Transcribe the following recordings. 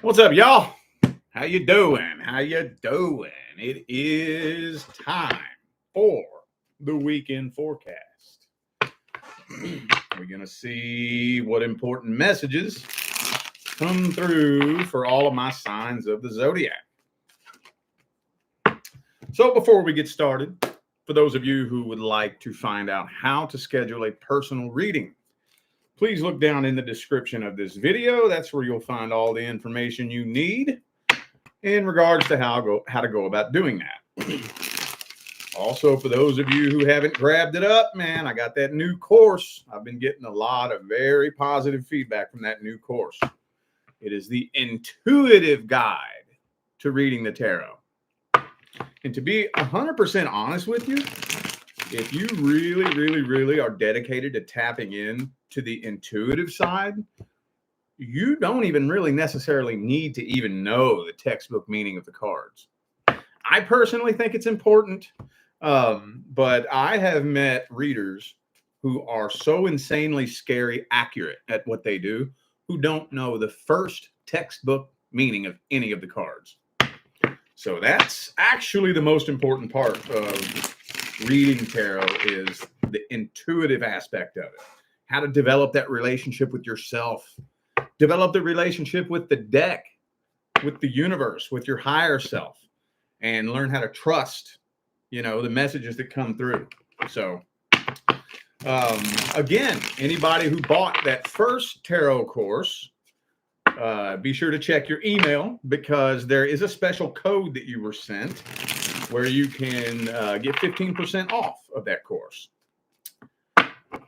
What's up, y'all? How you doing? How you doing? It is time for the weekend forecast. We're going to see what important messages come through for all of my signs of the zodiac. So before we get started, for those of you who would like to find out how to schedule a personal reading, please look down in the description of this video. That's where you'll find all the information you need in regards to how to go about doing that. Also, for those of you who haven't grabbed it up, man, I got that new course. I've been getting a lot of very positive feedback from that new course. It is the intuitive guide to reading the tarot. And to be 100% honest with you, if you really are dedicated to tapping in to the intuitive side, you don't even really necessarily need to even know the textbook meaning of the cards. I personally think it's important, but I have met readers who are so insanely scary accurate at what they do who don't know the first textbook meaning of any of the cards. So that's actually the most important part of reading tarot, is the intuitive aspect of it. How to develop that relationship with yourself, develop the relationship with the deck, with the universe, with your higher self, and learn how to trust, the messages that come through. So again, anybody who bought that first tarot course, be sure to check your email, because there is a special code that you were sent where you can get 15% off of that course.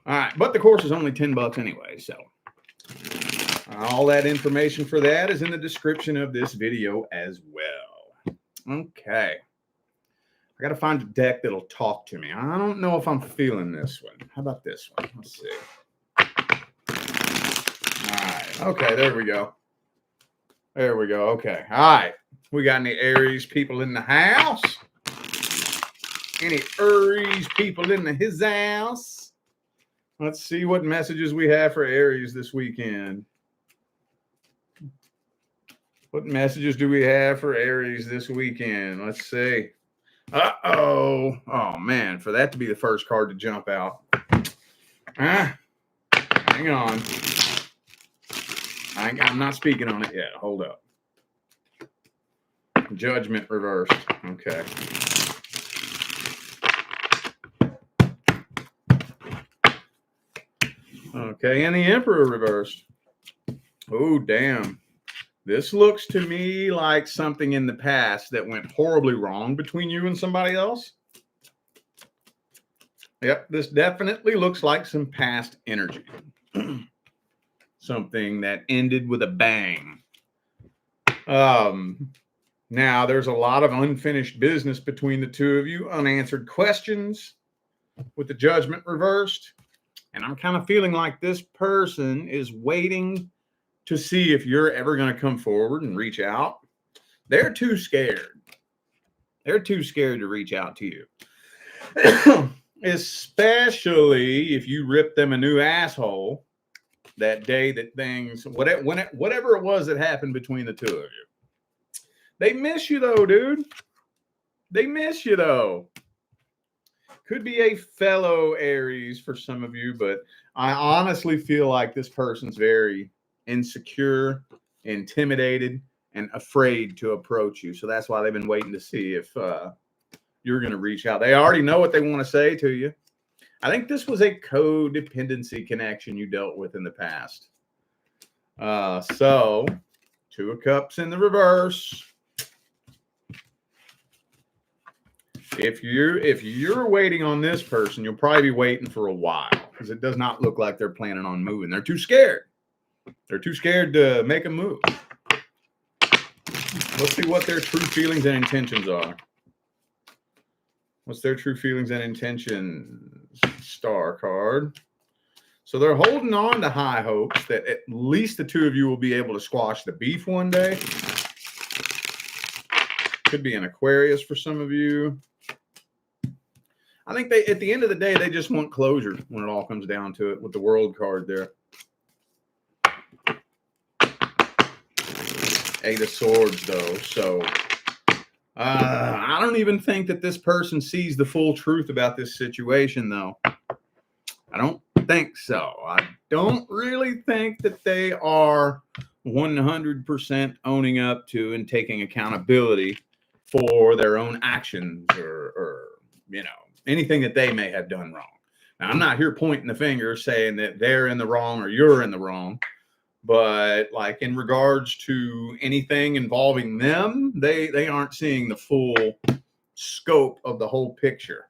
All right, but the course is only $10 anyway, so all that information for that is in the description of this video as well. Okay, I got to find a deck that'll talk to me. I don't know if I'm feeling this one. How about this one? Let's see. All right, okay, there we go. There we go. Okay, all right. We got any Aries people in the house? Any Aries people in his house? Let's see what messages we have for Aries this weekend. What messages do we have for Aries this weekend? Let's see. Uh-oh. Oh, man. For that to be the first card to jump out. Hang on. I'm not speaking on it yet. Hold up. Judgment reversed. Okay. Okay, and the Emperor reversed. Oh, damn. This looks to me like something in the past that went horribly wrong between you and somebody else. Yep, this definitely looks like some past energy. Something that ended with a bang. Now, there's a lot of unfinished business between the two of you, unanswered questions with the Judgment reversed. And I'm kind of feeling like this person is waiting to see if you're ever going to come forward and reach out. They're too scared. They're too scared to reach out to you. Especially if you rip them a new asshole that day that things, whatever it was that happened between the two of you. They miss you though, dude. They miss you though. Could be a fellow Aries for some of you, but I honestly feel like this person's very insecure, intimidated, and afraid to approach you. So that's why they've been waiting to see if you're going to reach out. They already know what they want to say to you. I think this was a codependency connection you dealt with in the past. So, Two of Cups in the reverse. If you're waiting on this person, you'll probably be waiting for a while, because it does not look like they're planning on moving. They're too scared. They're too scared to make a move. Let's see what their true feelings and intentions are. What's their true feelings and intentions? Star card. So they're holding on to high hopes that at least the two of you will be able to squash the beef one day. Could be an Aquarius for some of you. I think at the end of the day, they just want closure when it all comes down to it, with the World card there. Eight of Swords, though. So I don't even think that this person sees the full truth about this situation, though. I don't think so. I don't really think that they are 100% owning up to and taking accountability for their own actions or anything that they may have done wrong. Now, I'm not here pointing the finger saying that they're in the wrong or you're in the wrong, but like in regards to anything involving them, they aren't seeing the full scope of the whole picture,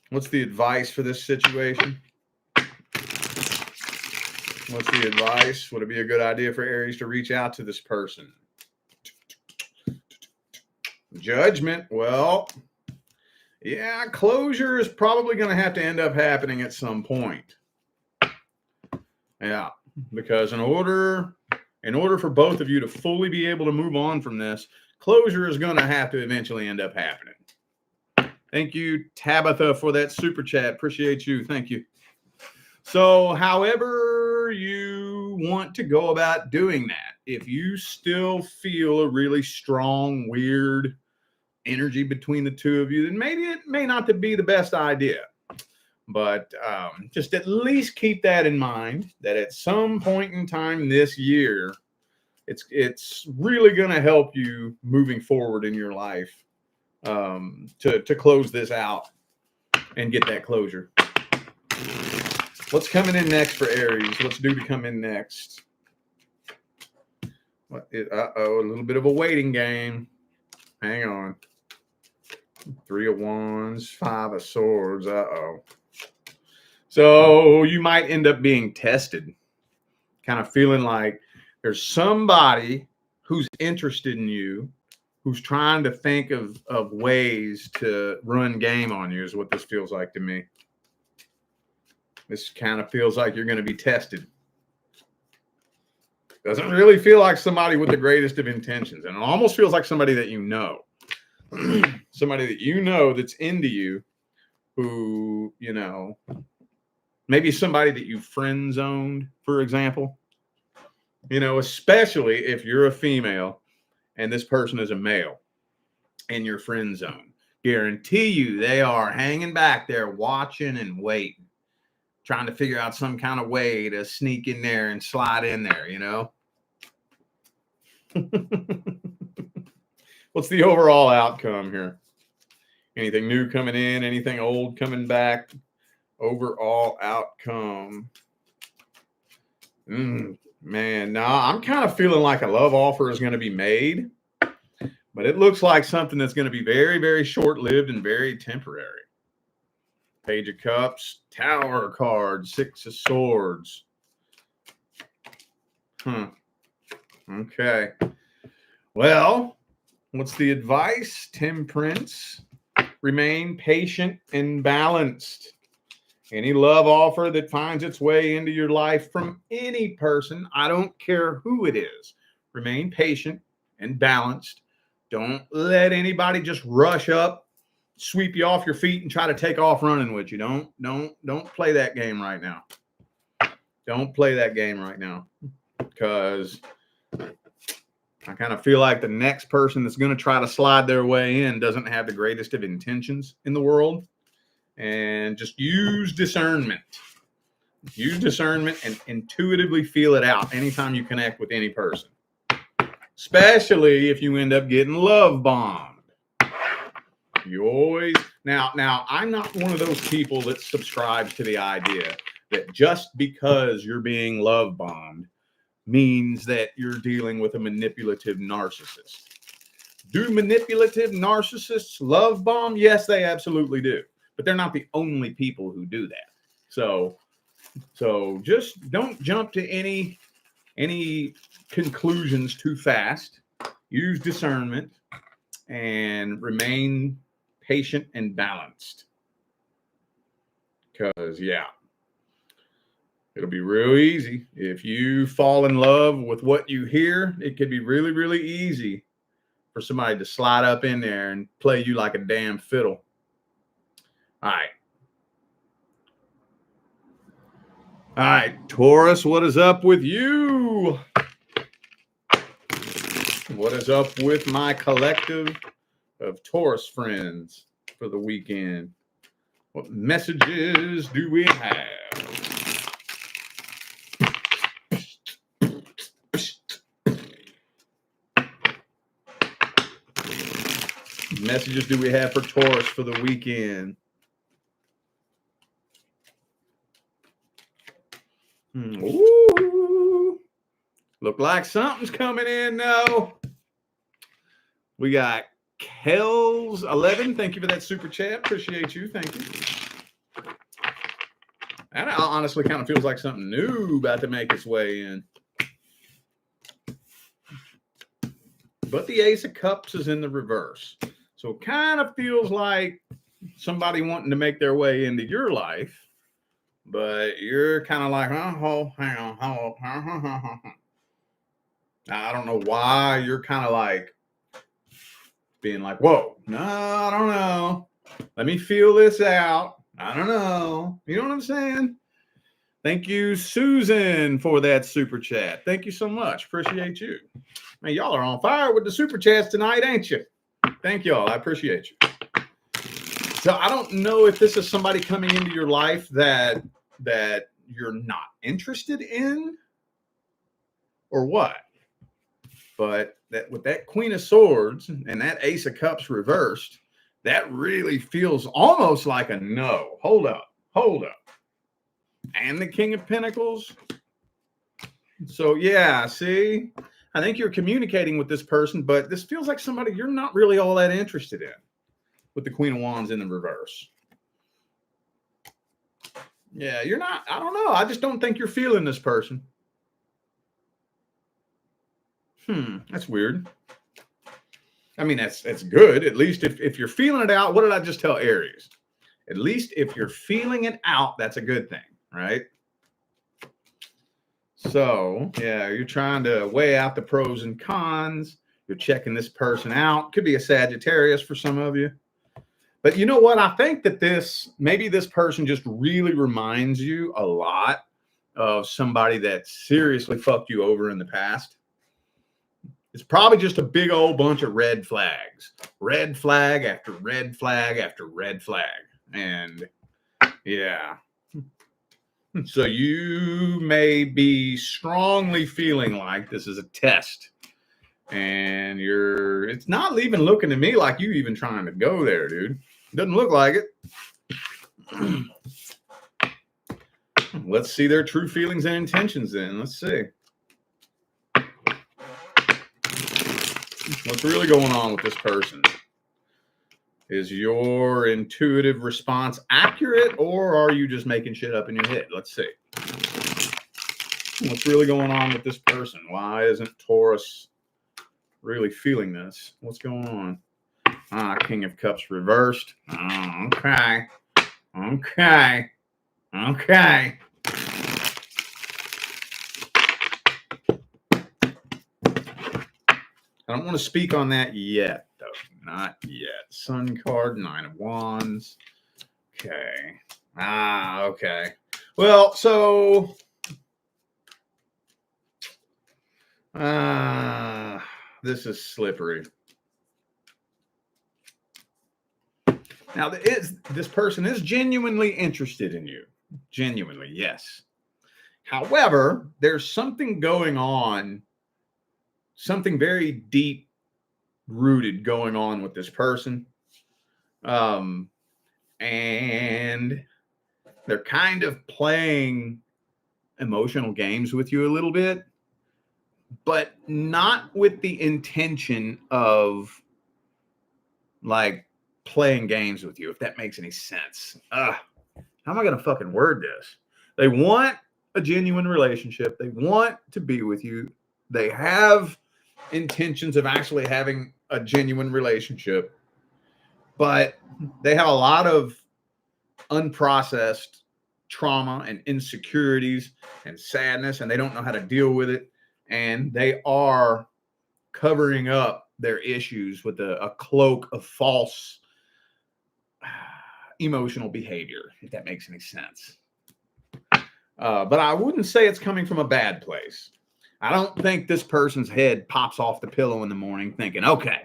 What's the advice for this situation? What's the advice? Would it be a good idea for Aries to reach out to this person? Judgment. Well, yeah, closure is probably going to have to end up happening at some point. Yeah, because in order for both of you to fully be able to move on from this, closure is going to have to eventually end up happening. Thank you, Tabitha, for that super chat. Appreciate you. Thank you. So however you want to go about doing that, if you still feel a really strong, weird energy between the two of you, then maybe it may not be the best idea. But just at least keep that in mind, that at some point in time this year, it's really going to help you moving forward in your life to close this out and get that closure. What's coming in next for Aries? What's due to come in next? A little bit of a waiting game. Hang on. 3 of Wands, 5 of Swords. So you might end up being tested, kind of feeling like there's somebody who's interested in you, who's trying to think of ways to run game on you, is what this feels like to me. This kind of feels like you're going to be tested. Doesn't really feel like somebody with the greatest of intentions. And it almost feels like somebody that you know. Somebody that you know that's into you, who, maybe somebody that you friend zoned, for example. Especially if you're a female and this person is a male in your friend zone. Guarantee you they are hanging back there watching and waiting, trying to figure out some kind of way to sneak in there and slide in there, What's the overall outcome here? Anything new coming in? Anything old coming back? Overall outcome. Man, no, I'm kind of feeling like a love offer is going to be made, but it looks like something that's going to be very, very short-lived and very temporary. Page of Cups, Tower card, 6 of Swords. Okay. Well, what's the advice? Temperance. Remain patient and balanced. Any love offer that finds its way into your life from any person, I don't care who it is, remain patient and balanced. Don't let anybody just rush up, sweep you off your feet, and try to take off running with you. Don't play that game right now. Don't play that game right now, because I kind of feel like the next person that's going to try to slide their way in doesn't have the greatest of intentions in the world. And just use discernment. Use discernment and intuitively feel it out anytime you connect with any person, especially if you end up getting love bombed. You always now I'm not one of those people that subscribes to the idea that just because you're being love bombed means that you're dealing with a manipulative narcissist. Do manipulative narcissists love bomb? Yes, they absolutely do. But they're not the only people who do that. So just don't jump to any conclusions too fast. Use discernment and remain patient and balanced. Because, it'll be real easy. If you fall in love with what you hear, it could be really, really easy for somebody to slide up in there and play you like a damn fiddle. All right. All right, Taurus, what is up with you? What is up with my collective of Taurus friends for the weekend? What messages do we have? Messages do we have for Taurus for the weekend? Ooh, look like something's coming in now. We got Kells 11. Thank you for that super chat. Appreciate you. Thank you. That honestly kind of feels like something new about to make its way in. But the Ace of Cups is in the reverse. So it kind of feels like somebody wanting to make their way into your life. But you're kind of like, oh, hang on. I don't know why you're kind of like being like, whoa, no, I don't know. Let me feel this out. I don't know. You know what I'm saying? Thank you, Susan, for that super chat. Thank you so much. Appreciate you. Man, y'all are on fire with the super chats tonight, ain't you? Thank y'all. I appreciate you. So I don't know if this is somebody coming into your life that you're not interested in or what. But that with that Queen of Swords and that Ace of Cups reversed, that really feels almost like a no. Hold up. And the King of Pentacles. So yeah, see, I think you're communicating with this person, but this feels like somebody you're not really all that interested in with the Queen of Wands in the reverse. Yeah, you're not. I don't know. I just don't think you're feeling this person. That's weird. I mean, that's good. At least if you're feeling it out, what did I just tell Aries? At least if you're feeling it out, that's a good thing, right? So, yeah, you're trying to weigh out the pros and cons. You're checking this person out. Could be a Sagittarius for some of you. But you know what? I think that maybe this person just really reminds you a lot of somebody that seriously fucked you over in the past. It's probably just a big old bunch of red flags. Red flag after red flag after red flag. And yeah. So you may be strongly feeling like this is a test. And it's not even looking to me like you even trying to go there, dude. Doesn't look like it. Let's see their true feelings and intentions then. Let's see. What's really going on with this person? Is your intuitive response accurate, or are you just making shit up in your head? Let's see. What's really going on with this person? Why isn't Taurus really feeling this? What's going on? King of Cups reversed. Oh, okay. I don't want to speak on that yet, though. Not yet. Sun card, 9 of Wands. Okay. Okay. Well, so this is slippery. Now, this person is genuinely interested in you. Genuinely, yes. However, there's something going on, something very deep rooted going on with this person. And they're kind of playing emotional games with you a little bit, but not with the intention of like playing games with you, if that makes any sense. How am I going to fucking word this? They want a genuine relationship. They want to be with you. They have intentions of actually having a genuine relationship, but they have a lot of unprocessed trauma and insecurities and sadness, and they don't know how to deal with it. And they are covering up their issues with a cloak of false emotional behavior, if that makes any sense. But I wouldn't say it's coming from a bad place. I don't think this person's head pops off the pillow in the morning thinking, okay,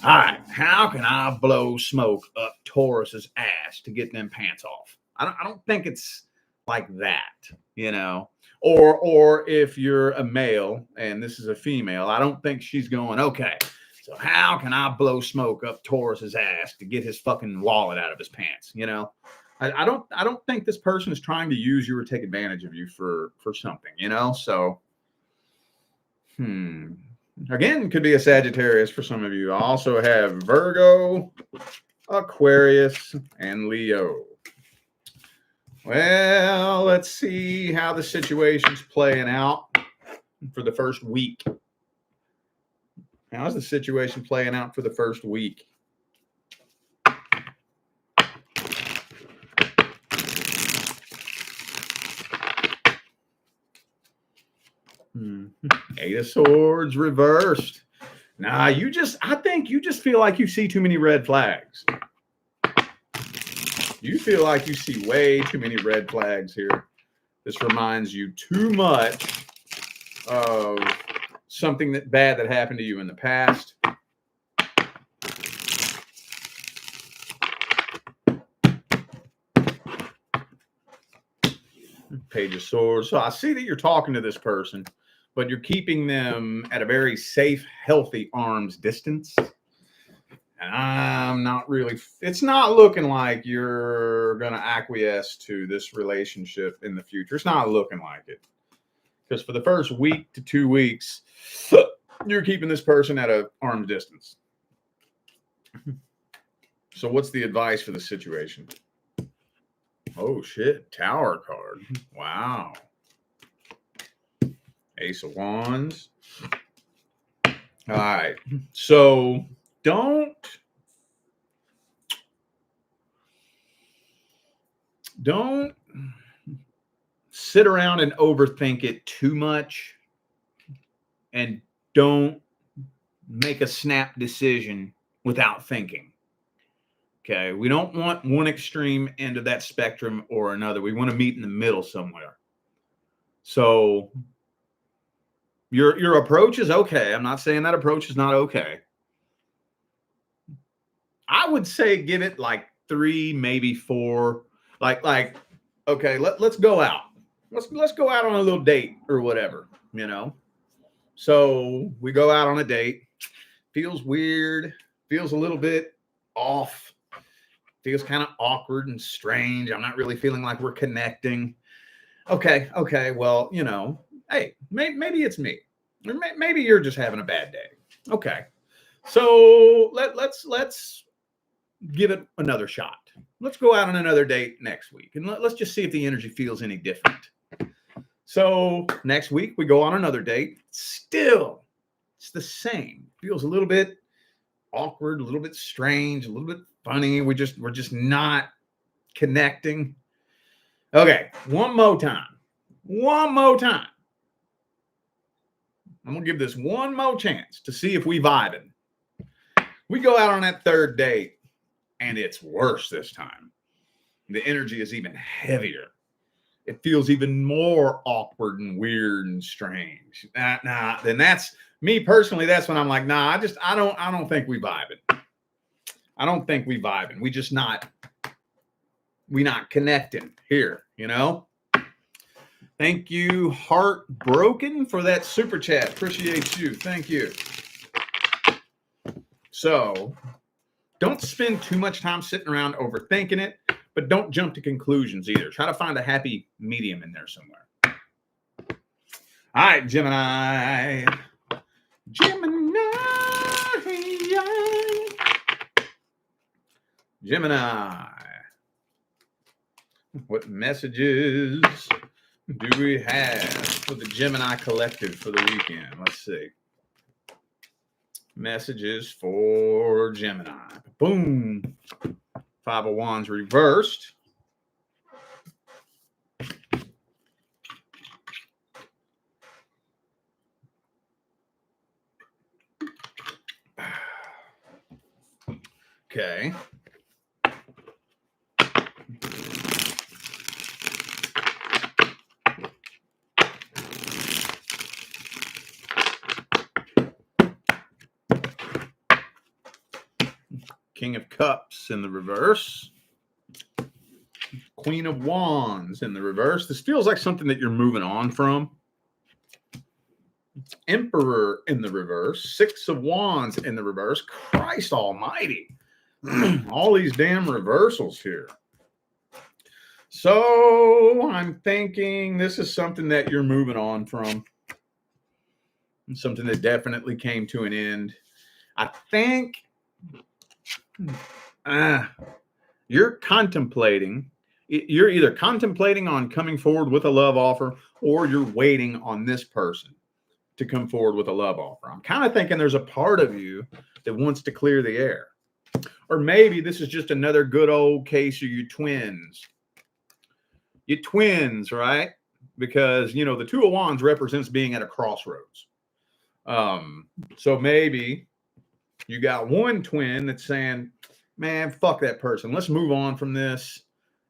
all right, how can I blow smoke up Taurus's ass to get them pants off? I don't think it's like that, you know. Or if you're a male and this is a female, I don't think she's going, okay, so how can I blow smoke up Taurus's ass to get his fucking wallet out of his pants? You know, I don't think this person is trying to use you or take advantage of you for something, you know. So, again, could be a Sagittarius for some of you. I also have Virgo, Aquarius, and Leo. Well, let's see how the situation's playing out for the first week. How's the situation playing out for the first week? Eight of Swords reversed. Nah, I think you just feel like you see too many red flags. You feel like you see way too many red flags here. This reminds you too much of something bad that happened to you in the past. Page of Swords. So I see that you're talking to this person, but you're keeping them at a very safe, healthy arm's distance. And I'm not really, it's not looking like you're going to acquiesce to this relationship in the future. It's not looking like it. Because for the first week to 2 weeks, you're keeping this person at an arm's distance. So what's the advice for the situation? Oh, shit. Tower card. Wow. Ace of Wands. All right. So don't sit around and overthink it too much, and don't make a snap decision without thinking. Okay, we don't want one extreme end of that spectrum or another. We want to meet in the middle somewhere. So your approach is okay. I'm not saying that approach is not okay. I would say give it like 3, maybe 4. Like okay, let's go out. Let's go out on a little date or whatever, you know. So we go out on a date. Feels weird. Feels a little bit off. Feels kind of awkward and strange. I'm not really feeling like we're connecting. Okay. Well, you know, hey, maybe it's me. Or maybe you're just having a bad day. Okay. So let's give it another shot. Let's go out on another date next week. And let's just see if the energy feels any different. So next week we go on another date. Still, it's the same. Feels a little bit awkward, a little bit strange, a little bit funny. We're just not connecting. Okay, one more time. I'm gonna give this one more chance to see if we vibing. We go out on that third date, and it's worse this time. The energy is even heavier. It feels even more awkward and weird and strange. Then that's me personally. That's when I'm like, I don't think we vibing. I don't think we vibing. We not connecting here, you know? Thank you, Heartbroken, for that super chat. Appreciate you. Thank you. So don't spend too much time sitting around overthinking it, but don't jump to conclusions either. Try to find a happy medium in there somewhere. All right, Gemini. What messages do we have for the Gemini collective for the weekend? Let's see. Messages for Gemini. Boom. 5 of Wands reversed. Okay. King of Cups in the reverse. Queen of Wands in the reverse. This feels like something that you're moving on from. Emperor in the reverse. Six of Wands in the reverse. Christ almighty. All these damn reversals here. So I'm thinking this is something that you're moving on from. Something that definitely came to an end. I think you're contemplating. You're either contemplating on coming forward with a love offer, or you're waiting on this person to come forward with a love offer. I'm kind of thinking there's a part of you that wants to clear the air. Or maybe this is just another good old case of you twins. You twins, right? Because, you know, the Two of Wands represents being at a crossroads. So maybe you got one twin that's saying, man, fuck that person. Let's move on from this.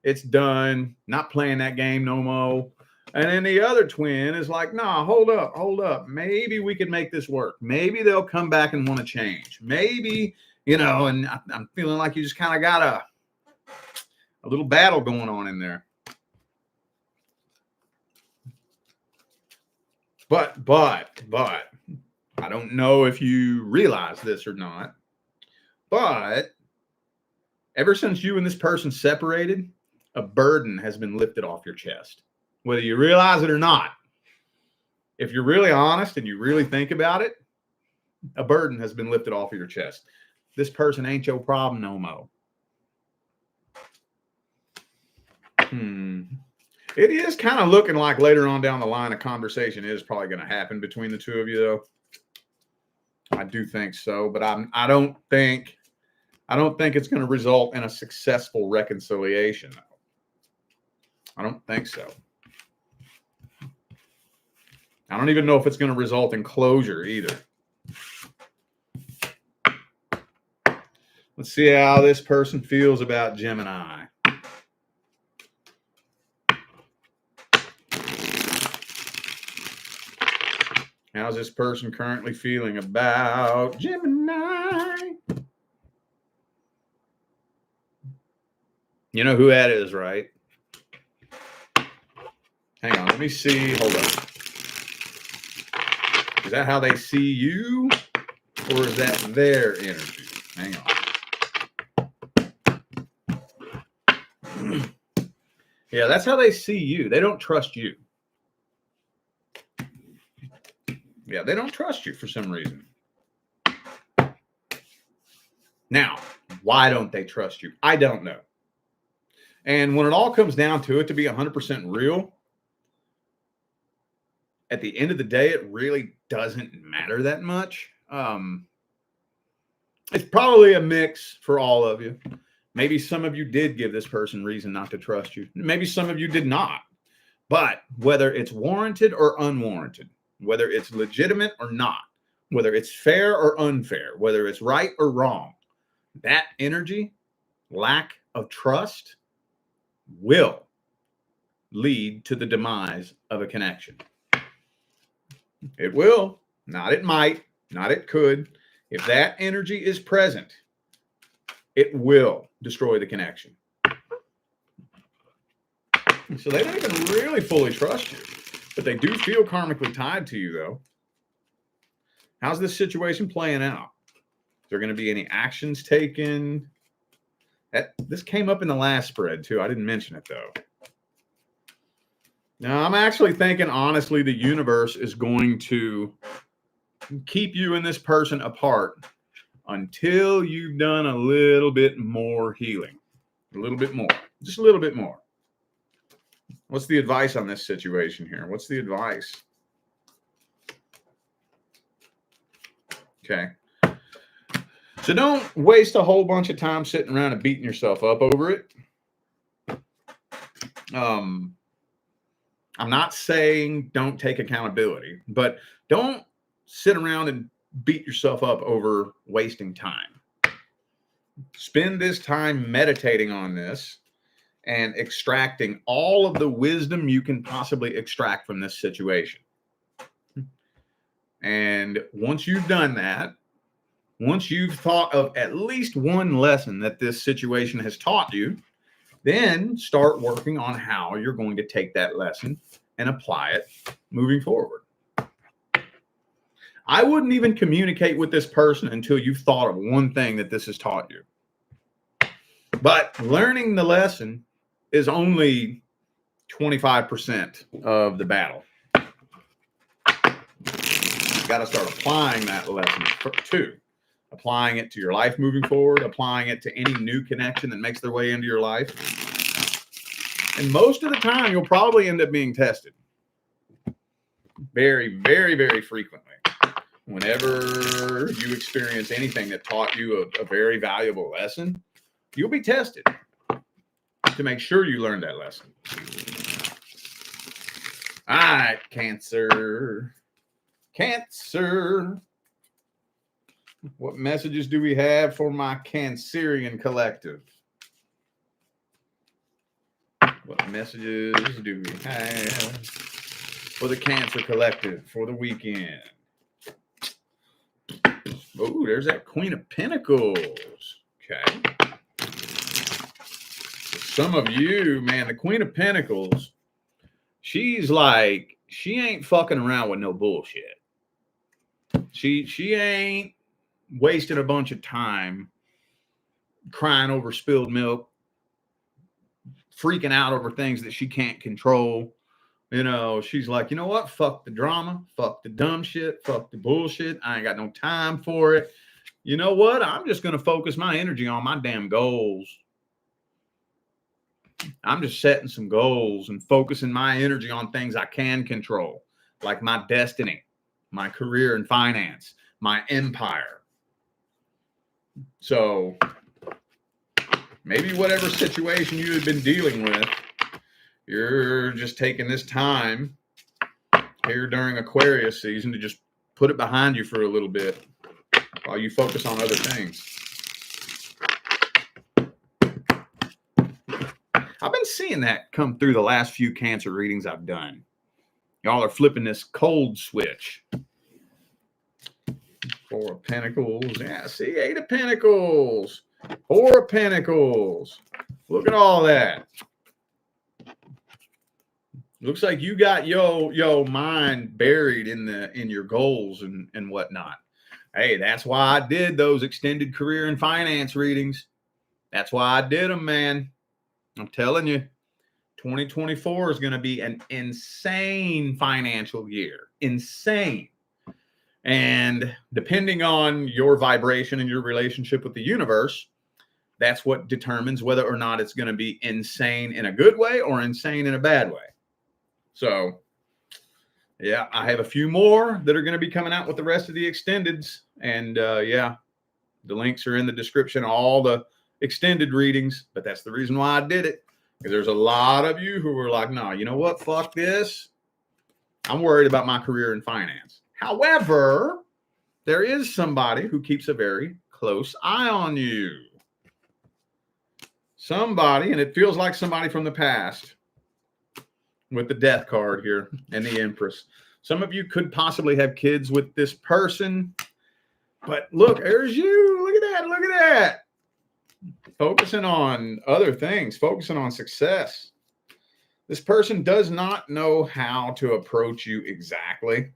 It's done. Not playing that game no more. And then the other twin is like, nah, hold up. Maybe we could make this work. Maybe they'll come back and want to change. Maybe, you know, and I'm feeling like you just kind of got a little battle going on in there. But I don't know if you realize this or not, but ever since you and this person separated, a burden has been lifted off your chest, whether you realize it or not. If you're really honest and you really think about it, a burden has been lifted off of your chest. This person ain't your problem no more. It is kind of looking like later on down the line, a conversation is probably going to happen between the two of you, though. I do think so, but I don't think it's going to result in a successful reconciliation. I don't think so. I don't even know if it's going to result in closure either. Let's see how this person feels about Gemini. How's this person currently feeling about Gemini? You know who that is, right? Hang on, let me see. Hold on. Is that how they see you? Or is that their energy? Hang on. Yeah, that's how they see you. They don't trust you. Yeah, they don't trust you for some reason. Now, why don't they trust you? I don't know. And when it all comes down to it, to be 100% real, at the end of the day, it really doesn't matter that much. It's probably a mix for all of you. Maybe some of you did give this person reason not to trust you. Maybe some of you did not. But whether it's warranted or unwarranted, whether it's legitimate or not, whether it's fair or unfair, whether it's right or wrong, that energy, lack of trust, will lead to the demise of a connection. It will, not it might, not it could. If that energy is present, it will destroy the connection. So they don't even really fully trust you, but they do feel karmically tied to you, though. How's this situation playing out? Is there going to be any actions taken? This came up in the last spread, too. I didn't mention it, though. Now, I'm actually thinking, honestly, the universe is going to keep you and this person apart until you've done a little bit more healing. A little bit more. Just a little bit more. What's the advice on this situation here? What's the advice? Okay. So don't waste a whole bunch of time sitting around and beating yourself up over it. I'm not saying don't take accountability, but don't sit around and beat yourself up over wasting time. Spend this time meditating on this and extracting all of the wisdom you can possibly extract from this situation. And once you've done that, Once you've thought of at least one lesson that this situation has taught you, then start working on how you're going to take that lesson and apply it moving forward. I wouldn't even communicate with this person until you've thought of one thing that this has taught you. But learning the lesson is only 25% of the battle. You've got to start applying that lesson too. Applying it to your life moving forward, applying it to any new connection that makes their way into your life. And most of the time, you'll probably end up being tested. Very, very, very frequently. Whenever you experience anything that taught you a very valuable lesson, you'll be tested to make sure you learned that lesson. All right, Cancer. Cancer. What messages do we have for my Cancerian collective? What messages do we have for the Cancer collective for the weekend? Oh, there's that Queen of Pentacles. Okay. Some of you, man, the Queen of Pentacles, she's like, she ain't fucking around with no bullshit. She ain't wasting a bunch of time crying over spilled milk, freaking out over things that she can't control. You know, she's like, you know what? Fuck the drama. Fuck the dumb shit. Fuck the bullshit. I ain't got no time for it. You know what? I'm just going to focus my energy on my damn goals. I'm just setting some goals and focusing my energy on things I can control, like my destiny, my career and finance, my empire. So maybe whatever situation you have been dealing with, you're just taking this time here during Aquarius season to just put it behind you for a little bit while you focus on other things. I've been seeing that come through the last few Cancer readings I've done. Y'all are flipping this cold switch. Four of Pentacles. Yeah, see, Eight of Pentacles. Four of Pentacles. Look at all that. Looks like you got your mind buried in your goals and whatnot. Hey, that's why I did those extended career and finance readings. That's why I did them, man. I'm telling you, 2024 is going to be an insane financial year. Insane. And depending on your vibration and your relationship with the universe, that's what determines whether or not it's going to be insane in a good way or insane in a bad way. So, yeah, I have a few more that are going to be coming out with the rest of the extendeds. And yeah, the links are in the description, all the extended readings. But that's the reason why I did it. Because there's a lot of you who are like, no, you know what? Fuck this. I'm worried about my career in finance. However, there is somebody who keeps a very close eye on you. Somebody, and it feels like somebody from the past, with the Death card here and the Empress. Some of you could possibly have kids with this person. But look, there's you. Look at that. Look at that. Focusing on other things. Focusing on success. This person does not know how to approach you exactly.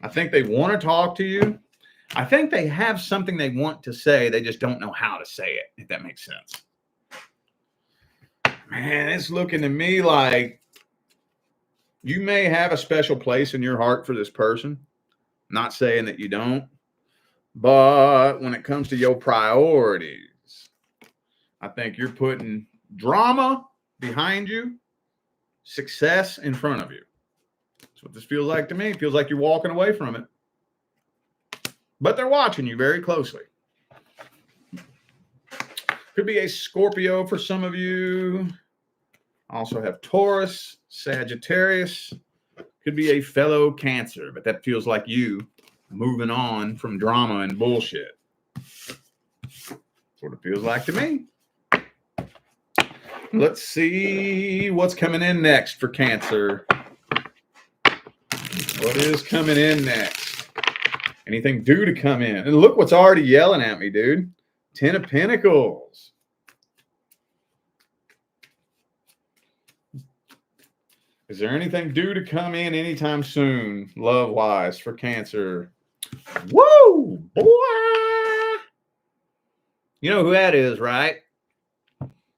I think they want to talk to you. I think they have something they want to say. They just don't know how to say it, if that makes sense. Man, it's looking to me like you may have a special place in your heart for this person. Not saying that you don't. But when it comes to your priorities, I think you're putting drama behind you, success in front of you. That's what this feels like to me. It feels like you're walking away from it. But they're watching you very closely. Could be a Scorpio for some of you. Also have Taurus, Sagittarius. Could be a fellow Cancer, but that feels like you moving on from drama and bullshit. That's what it feels like to me. Let's see what's coming in next for Cancer. What is coming in next? Anything due to come in? And look what's already yelling at me, dude. 10 of Pentacles. Is there anything due to come in anytime soon, love-wise, for Cancer? Woo, boy! You know who that is, right?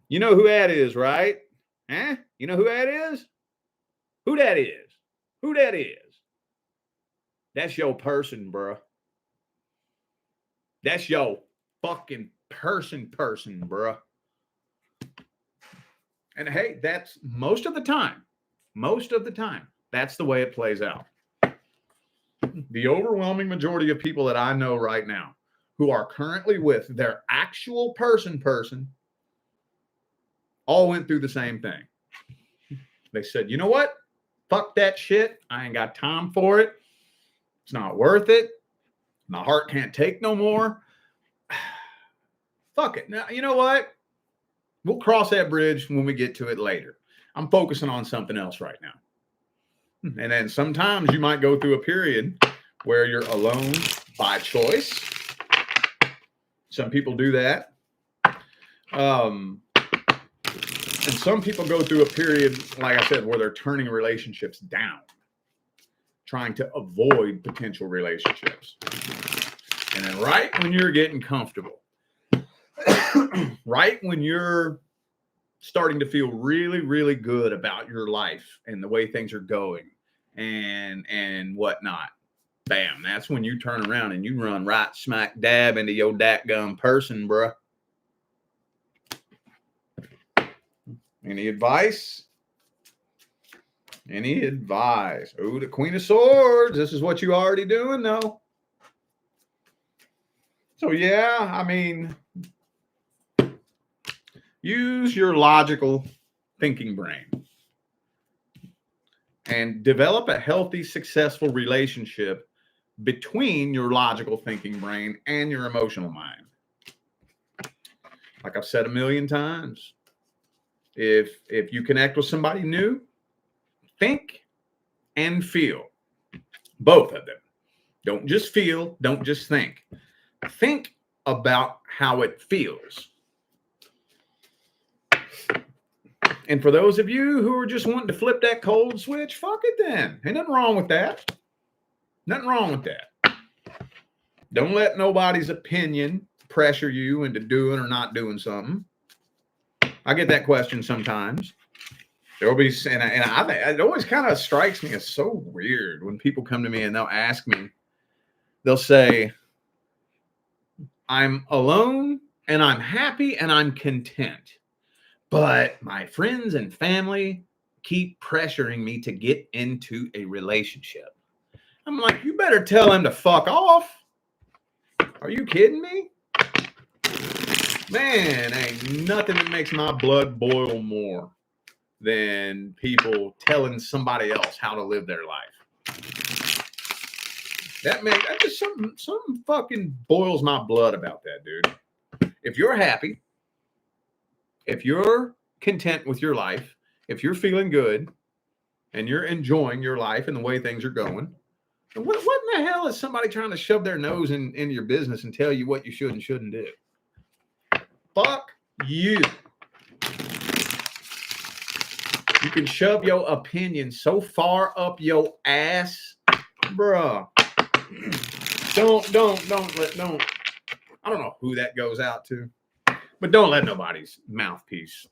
You know who that is, right? Huh? You know who that is? Who that is? Who that is? That's your person, bro. That's your fucking person, bro. And hey, that's most of the time, that's the way it plays out. The overwhelming majority of people that I know right now who are currently with their actual person all went through the same thing. They said, you know what? Fuck that shit. I ain't got time for it. It's not worth it. My heart can't take no more. Fuck it. Now, you know what? We'll cross that bridge when we get to it later. I'm focusing on something else right now. And then sometimes you might go through a period where you're alone by choice. Some people do that. And some people go through a period, like I said, where they're turning relationships down, trying to avoid potential relationships. And then right when you're getting comfortable, right when you're starting to feel really, really good about your life and the way things are going and whatnot, bam, that's when you turn around and you run right smack dab into your dadgum person, bruh. Any advice? Any advice? Oh, the Queen of Swords. This is what you already doing, though. So, yeah, I mean, use your logical thinking brain and develop a healthy, successful relationship between your logical thinking brain and your emotional mind. Like I've said a million times, if you connect with somebody new, think and feel. Both of them. Don't just feel, don't just think. Think about how it feels. And for those of you who are just wanting to flip that cold switch, fuck it then. Ain't nothing wrong with that. Nothing wrong with that. Don't let nobody's opinion pressure you into doing or not doing something. I get that question sometimes. There'll be, and it always kind of strikes me as so weird when people come to me and they'll ask me, they'll say, I'm alone and I'm happy and I'm content, but my friends and family keep pressuring me to get into a relationship. I'm like, you better tell them to fuck off. Are you kidding me? Man, ain't nothing that makes my blood boil more than people telling somebody else how to live their life. That just something fucking boils my blood about that, dude. If you're happy, if you're content with your life, if you're feeling good and you're enjoying your life and the way things are going, what in the hell is somebody trying to shove their nose into your business and tell you what you should and shouldn't do? Fuck you. You can shove your opinion so far up your ass, bruh. Don't. I don't know who that goes out to, but don't let nobody's mouthpiece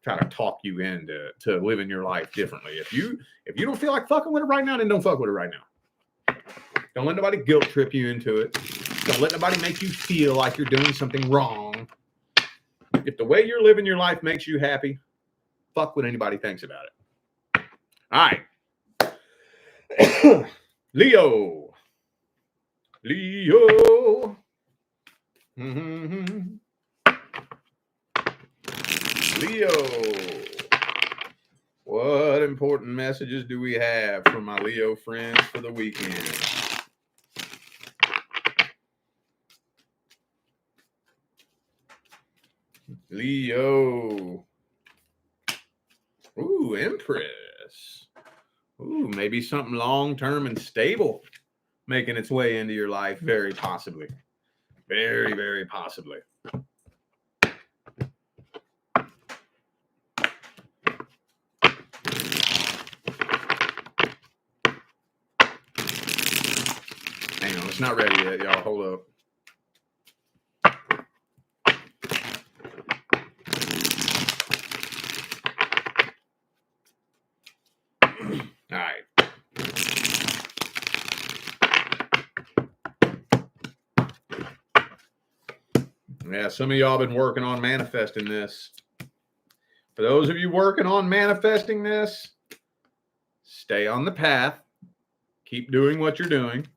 try to talk you into living your life differently. If you don't feel like fucking with it right now, then don't fuck with it right now. Don't let nobody guilt trip you into it. Don't let nobody make you feel like you're doing something wrong. If the way you're living your life makes you happy, fuck what anybody thinks about it. All right. Leo. Mm-hmm. Leo. What important messages do we have from my Leo friends for the weekend? Leo. Ooh, Empress. Ooh, maybe something long-term and stable making its way into your life, very possibly. Very, very possibly. Hang on, it's not ready yet, y'all. Hold up. All right. Yeah, some of y'all been working on manifesting this. For those of you working on manifesting this, stay on the path. Keep doing what you're doing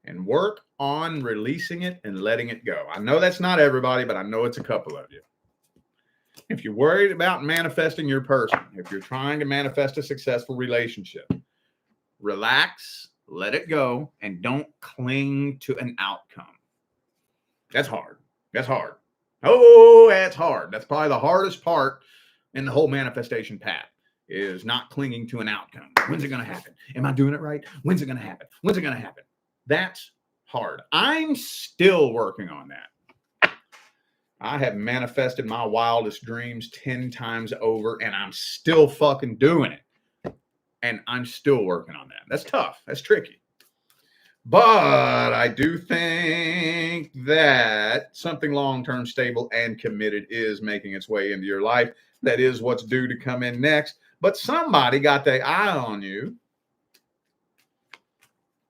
and work on releasing it and letting it go. I know that's not everybody, but I know it's a couple of you. If you're worried about manifesting your person, if you're trying to manifest a successful relationship, relax, let it go, and don't cling to an outcome. That's hard. That's hard. Oh, that's hard. That's probably the hardest part in the whole manifestation path, is not clinging to an outcome. When's it going to happen? Am I doing it right? When's it going to happen? When's it going to happen? That's hard. I'm still working on that. I have manifested my wildest dreams 10 times over, and I'm still fucking doing it. And I'm still working on that. That's tough. That's tricky. But I do think that something long-term, stable, and committed is making its way into your life. That is what's due to come in next. But somebody got their eye on you.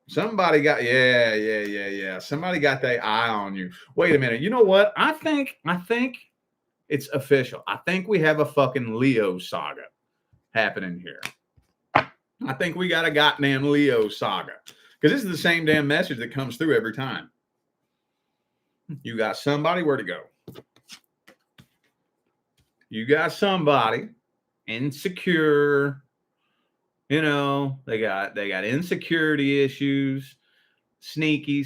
Somebody got, yeah. Somebody got their eye on you. Wait a minute. You know what? I think it's official. I think we have a fucking Leo saga happening here. I think we got a goddamn Leo saga. Because this is the same damn message that comes through every time. You got somebody, where to go? You got somebody insecure. You know, they got insecurity issues, snaky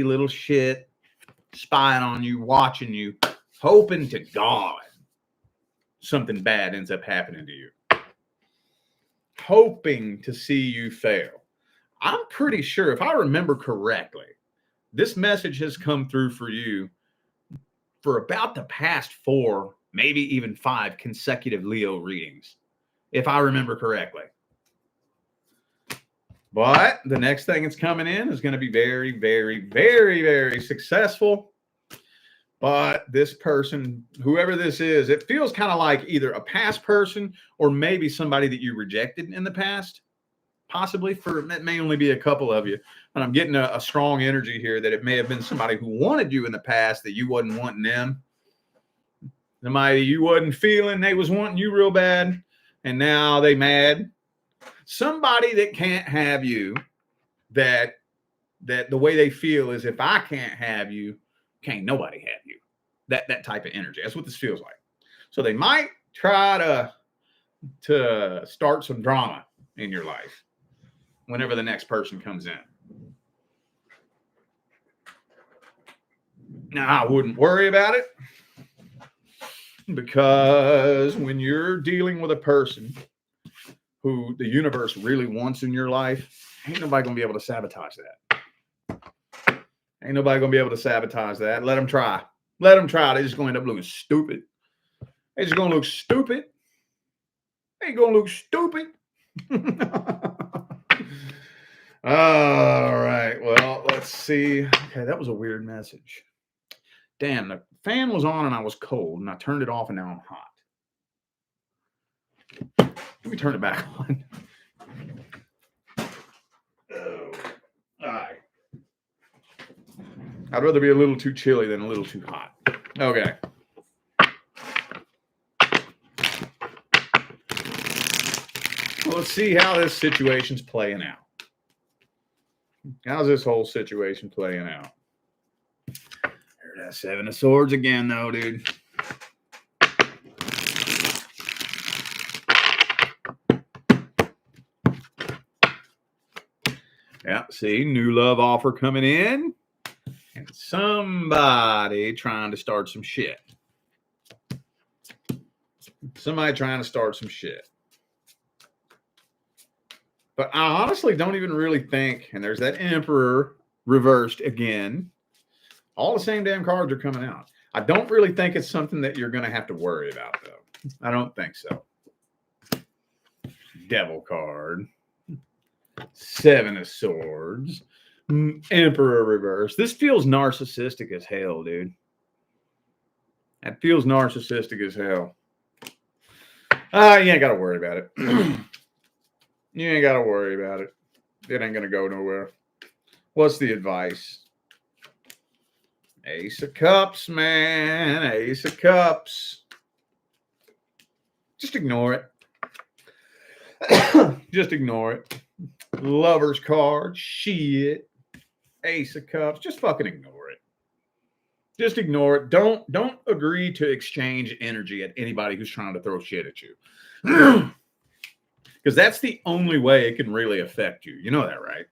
little shit, spying on you, watching you, hoping to God something bad ends up happening to you. Hoping to see you fail. I'm pretty sure, if I remember correctly, this message has come through for you for about the past 4, maybe even 5 consecutive Leo readings, if I remember correctly. But the next thing that's coming in is going to be very, very, very, very successful. But this person, whoever this is, it feels kind of like either a past person or maybe somebody that you rejected in the past. Possibly, it may only be a couple of you, but I'm getting a strong energy here that it may have been somebody who wanted you in the past that you wasn't wanting them. Somebody you wasn't feeling, they was wanting you real bad, and now they mad. Somebody that can't have you, that the way they feel is, if I can't have you, can't nobody have you. That type of energy. That's what this feels like. So they might try to start some drama in your life whenever the next person comes in. Now, I wouldn't worry about it, because when you're dealing with a person who the universe really wants in your life, ain't nobody going to be able to sabotage that. Ain't nobody going to be able to sabotage that. Let them try. Let them try. They're just going to end up looking stupid. They're just going to look stupid. They ain't going to look stupid. All right. Well, let's see. Okay, that was a weird message. Damn, the fan was on and I was cold, and I turned it off and now I'm hot. Let me turn it back on. Oh, all right. I'd rather be a little too chilly than a little too hot. Okay. Well, let's see how this situation's playing out. How's this whole situation playing out? There's that 7 of Swords again, though, dude. Yeah, see, new love offer coming in, and somebody trying to start some shit. Somebody trying to start some shit. But I honestly don't even really think, and there's that Emperor reversed again. All the same damn cards are coming out. I don't really think it's something that you're going to have to worry about, though. I don't think so. Devil card. Seven of Swords. Emperor reverse. This feels narcissistic as hell, dude. That feels narcissistic as hell. You ain't got to worry about it. You ain't got to worry about it. It ain't going to go nowhere. What's the advice? Ace of Cups, man. Ace of Cups. Just ignore it. Just ignore it. Lover's card. Shit. Ace of Cups. Just fucking ignore it. Just ignore it. Don't agree to exchange energy at anybody who's trying to throw shit at you. Because that's the only way it can really affect you. You know that, right?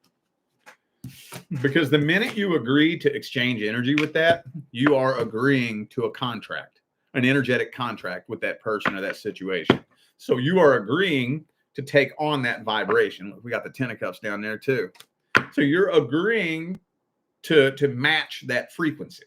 Because the minute you agree to exchange energy with that, you are agreeing to a contract, an energetic contract with that person or that situation. So you are agreeing to take on that vibration. We got the Ten of Cups down there too. So you're agreeing to match that frequency.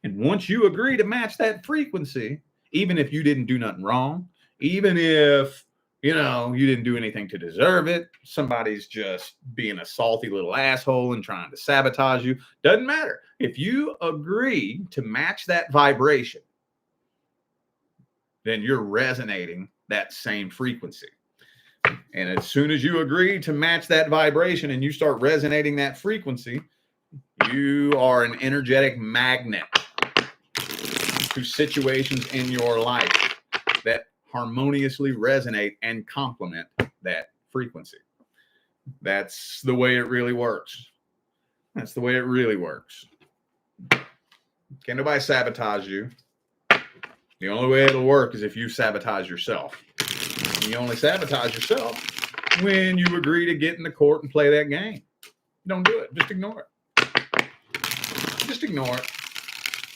And once you agree to match that frequency, even if you didn't do nothing wrong, even if, you know, you didn't do anything to deserve it, somebody's just being a salty little asshole and trying to sabotage you, doesn't matter. If you agree to match that vibration, then you're resonating that same frequency. And as soon as you agree to match that vibration and you start resonating that frequency, you are an energetic magnet to situations in your life that harmoniously resonate and complement that frequency. That's the way it really works. That's the way it really works. Can't nobody sabotage you. The only way it'll work is if you sabotage yourself. And you only sabotage yourself when you agree to get in the court and play that game. Don't do it. Just ignore it. Just ignore it.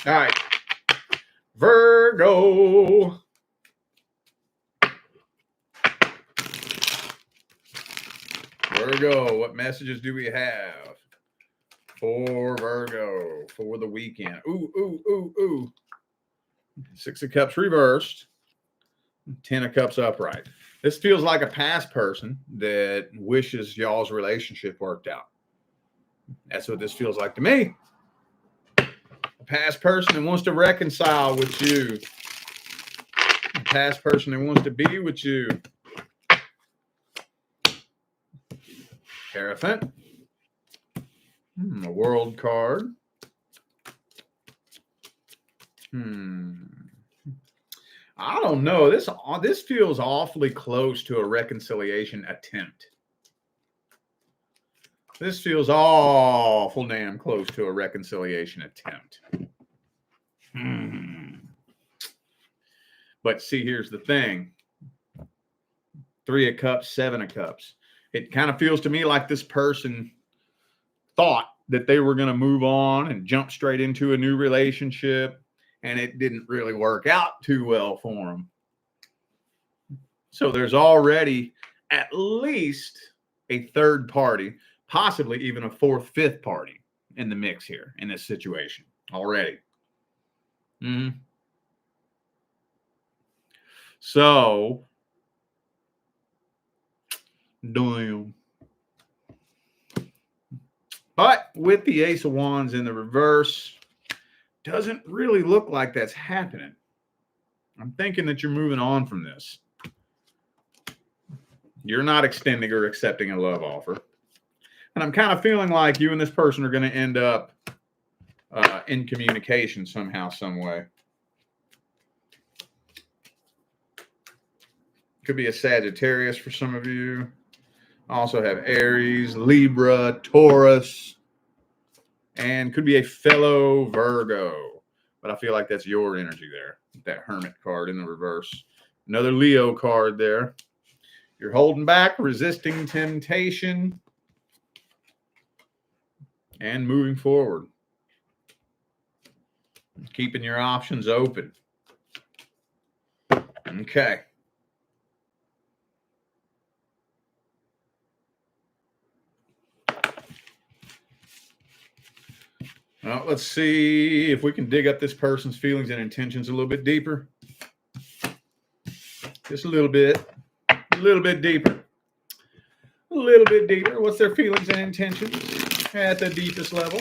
All right. Virgo. Virgo, what messages do we have for Virgo for the weekend? Ooh. Six of Cups reversed. 10 of Cups upright. This feels like a past person that wishes y'all's relationship worked out. That's what this feels like to me. A past person that wants to reconcile with you. A past person that wants to be with you. Hierophant. A world card. I don't know. This feels awfully close to a reconciliation attempt. This feels awful damn close to a reconciliation attempt. But see, here's the thing. 3 of Cups, 7 of Cups. It kind of feels to me like this person thought that they were going to move on and jump straight into a new relationship, and it didn't really work out too well for them. So there's already at least a third party, possibly even a fourth, fifth party in the mix here in this situation already. So, damn. But with the Ace of Wands in the reverse, doesn't really look like that's happening. I'm thinking that you're moving on from this. You're not extending or accepting a love offer. And I'm kind of feeling like you and this person are going to end up in communication somehow, some way. Could be a Sagittarius for some of you. Also have Aries, Libra, Taurus, and could be a fellow Virgo. But I feel like that's your energy there. That Hermit card in the reverse. Another Leo card there. You're holding back, resisting temptation, and moving forward. Keeping your options open. Okay. Well, let's see if we can dig up this person's feelings and intentions a little bit deeper. Just a little bit deeper. A little bit deeper. What's their feelings and intentions at the deepest level?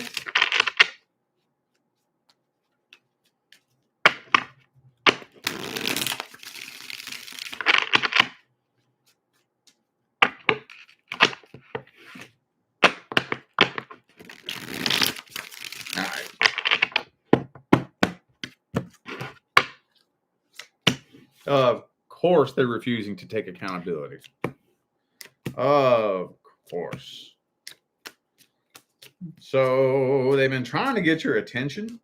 All right. Of course, they're refusing to take accountability. Of course. So they've been trying to get your attention.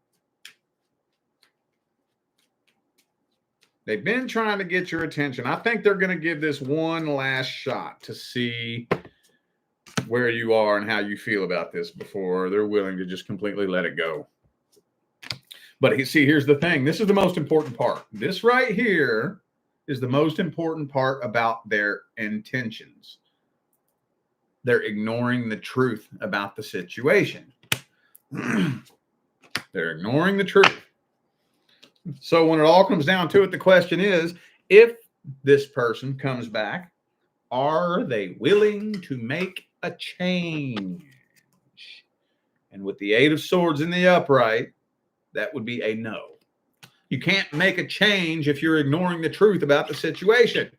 They've been trying to get your attention. I think they're going to give this one last shot to see where you are and how you feel about this before they're willing to just completely let it go. But see, here's the thing. This is the most important part. This right here is the most important part about their intentions. They're ignoring the truth about the situation. They're ignoring the truth. So when it all comes down to it, the question is, if this person comes back, are they willing to make a change? And with the Eight of Swords in the upright, that would be a no. You can't make a change if you're ignoring the truth about the situation.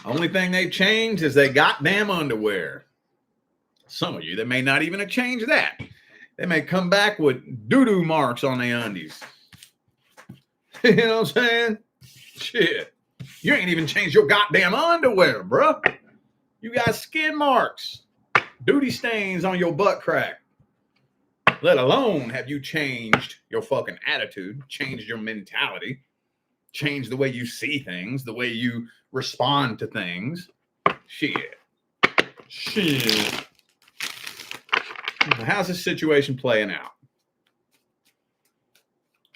Only thing they've changed is they goddamn underwear. Some of you that may not even have changed that. They may come back with doo-doo marks on their undies. You know what I'm saying? Shit. You ain't even changed your goddamn underwear, bro. You got skin marks. Duty stains on your butt crack. Let alone have you changed your fucking attitude, changed your mentality, changed the way you see things, the way you respond to things. Shit. How's this situation playing out?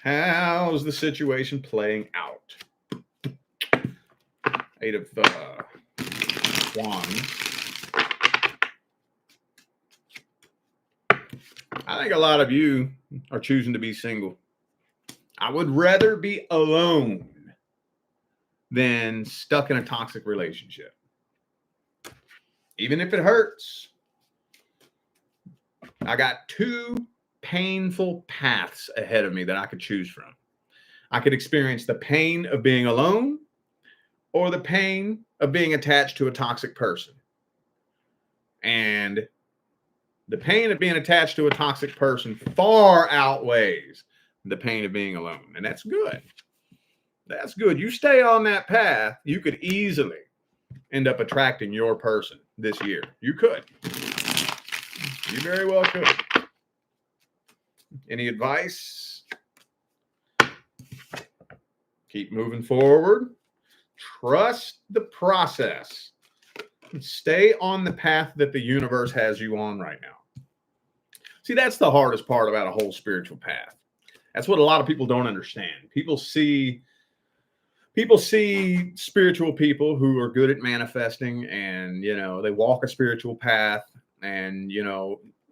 How's the situation playing out? Eight of Wands. I think a lot of you are choosing to be single. I would rather be alone than stuck in a toxic relationship. Even if it hurts. I got two painful paths ahead of me that I could choose from. I could experience the pain of being alone or the pain of being attached to a toxic person. And the pain of being attached to a toxic person far outweighs the pain of being alone. And that's good. That's good. You stay on that path, you could easily end up attracting your person this year. You could. You very well could. Any advice? Keep moving forward. Trust the process. Stay on the path that the universe has you on right now. See, that's the hardest part about a whole spiritual path. That's what a lot of people don't understand. People see spiritual people who are good at manifesting and, they walk a spiritual path. And,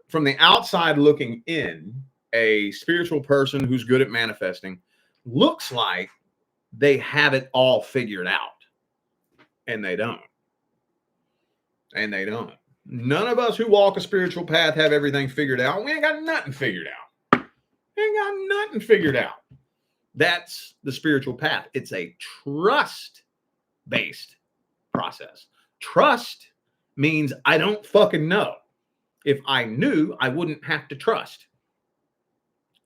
from the outside looking in, a spiritual person who's good at manifesting looks like they have it all figured out. And they don't. None of us who walk a spiritual path have everything figured out. We ain't got nothing figured out. That's the spiritual path. It's a trust-based process. Trust means I don't fucking know. If I knew, I wouldn't have to trust.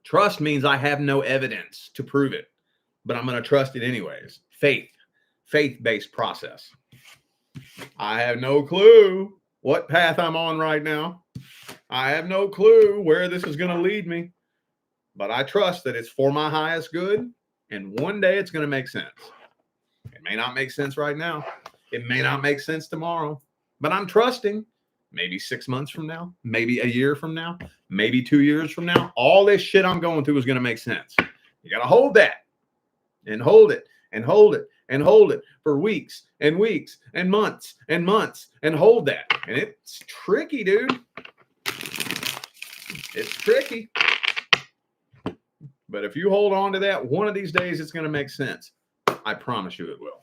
Trust means I have no evidence to prove it, but I'm going to trust it anyways. Faith-based process. I have no clue what path I'm on right now. I have no clue where this is going to lead me, but I trust that it's for my highest good, and one day it's going to make sense. It may not make sense right now. It may not make sense tomorrow, but I'm trusting. Maybe 6 months from now, maybe a year from now, maybe 2 years from now, all this shit I'm going through is going to make sense. You got to hold that and hold it and hold it and hold it for weeks and weeks and months and hold that. And it's tricky, dude. It's tricky. But if you hold on to that, one of these days it's going to make sense. I promise you it will.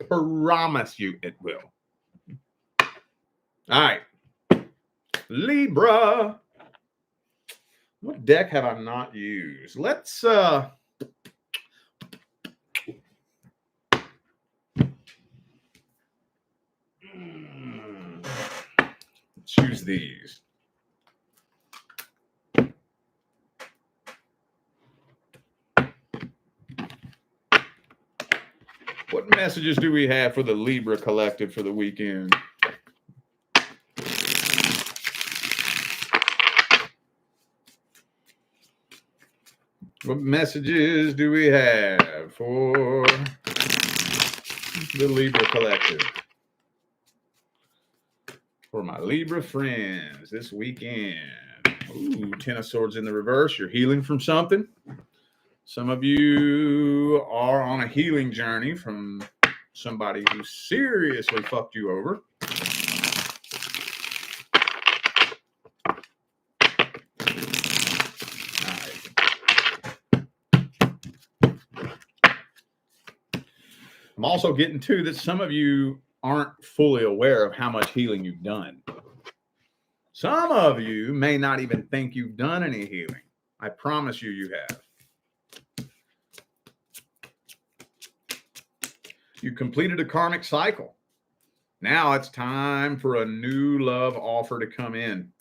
Promise you it will. All right. Libra. What deck have I not used? Let's choose these. What messages do we have for the Libra collective for the weekend? What messages do we have for the Libra collective? For my Libra friends this weekend. Ooh, Ten of Swords in the reverse. You're healing from something. Some of you are on a healing journey from somebody who seriously fucked you over. I'm also getting to that some of you aren't fully aware of how much healing you've done. Some of you may not even think you've done any healing. I promise you, you have. You completed a karmic cycle. Now it's time for a new love offer to come in.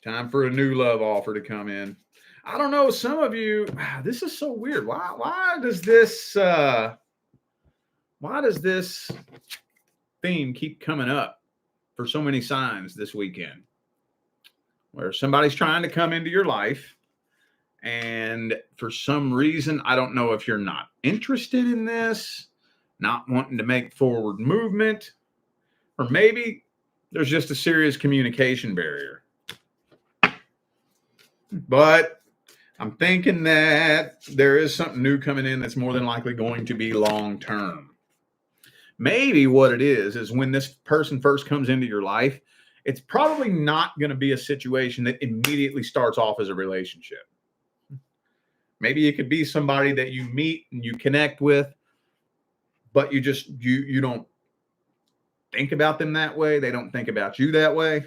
Time for a new love offer to come in. I don't know, some of you, this is so weird. Why does this theme keep coming up for so many signs this weekend? Where somebody's trying to come into your life, and for some reason, I don't know if you're not interested in this, not wanting to make forward movement, or maybe there's just a serious communication barrier. But I'm thinking that there is something new coming in that's more than likely going to be long term. Maybe what it is when this person first comes into your life, it's probably not going to be a situation that immediately starts off as a relationship. Maybe it could be somebody that you meet and you connect with, but you don't think about them that way. They don't think about you that way.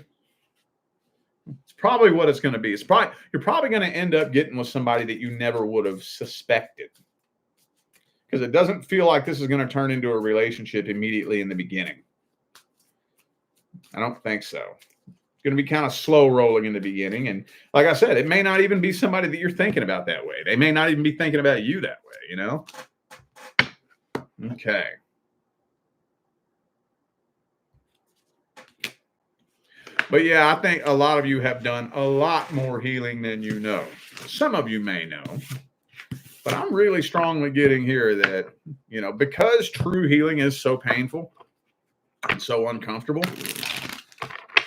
It's probably what it's going to be. You're probably going to end up getting with somebody that you never would have suspected. Because it doesn't feel like this is going to turn into a relationship immediately in the beginning. I don't think so. It's going to be kind of slow rolling in the beginning. And like I said, it may not even be somebody that you're thinking about that way. They may not even be thinking about you that way, you know? Okay. But yeah, I think a lot of you have done a lot more healing than you know. Some of you may know. But I'm really strongly getting here that, because true healing is so painful and so uncomfortable,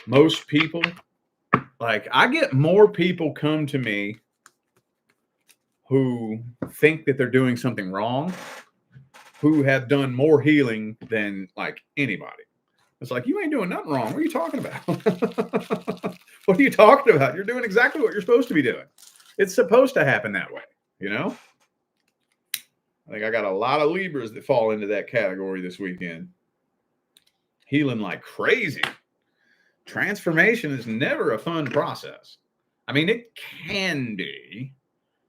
most people, I get more people come to me who think that they're doing something wrong, who have done more healing than anybody. It's like, you ain't doing nothing wrong. What are you talking about? What are you talking about? You're doing exactly what you're supposed to be doing. It's supposed to happen that way, I think I got a lot of Libras that fall into that category this weekend. Healing like crazy. Transformation is never a fun process. I mean, it can be.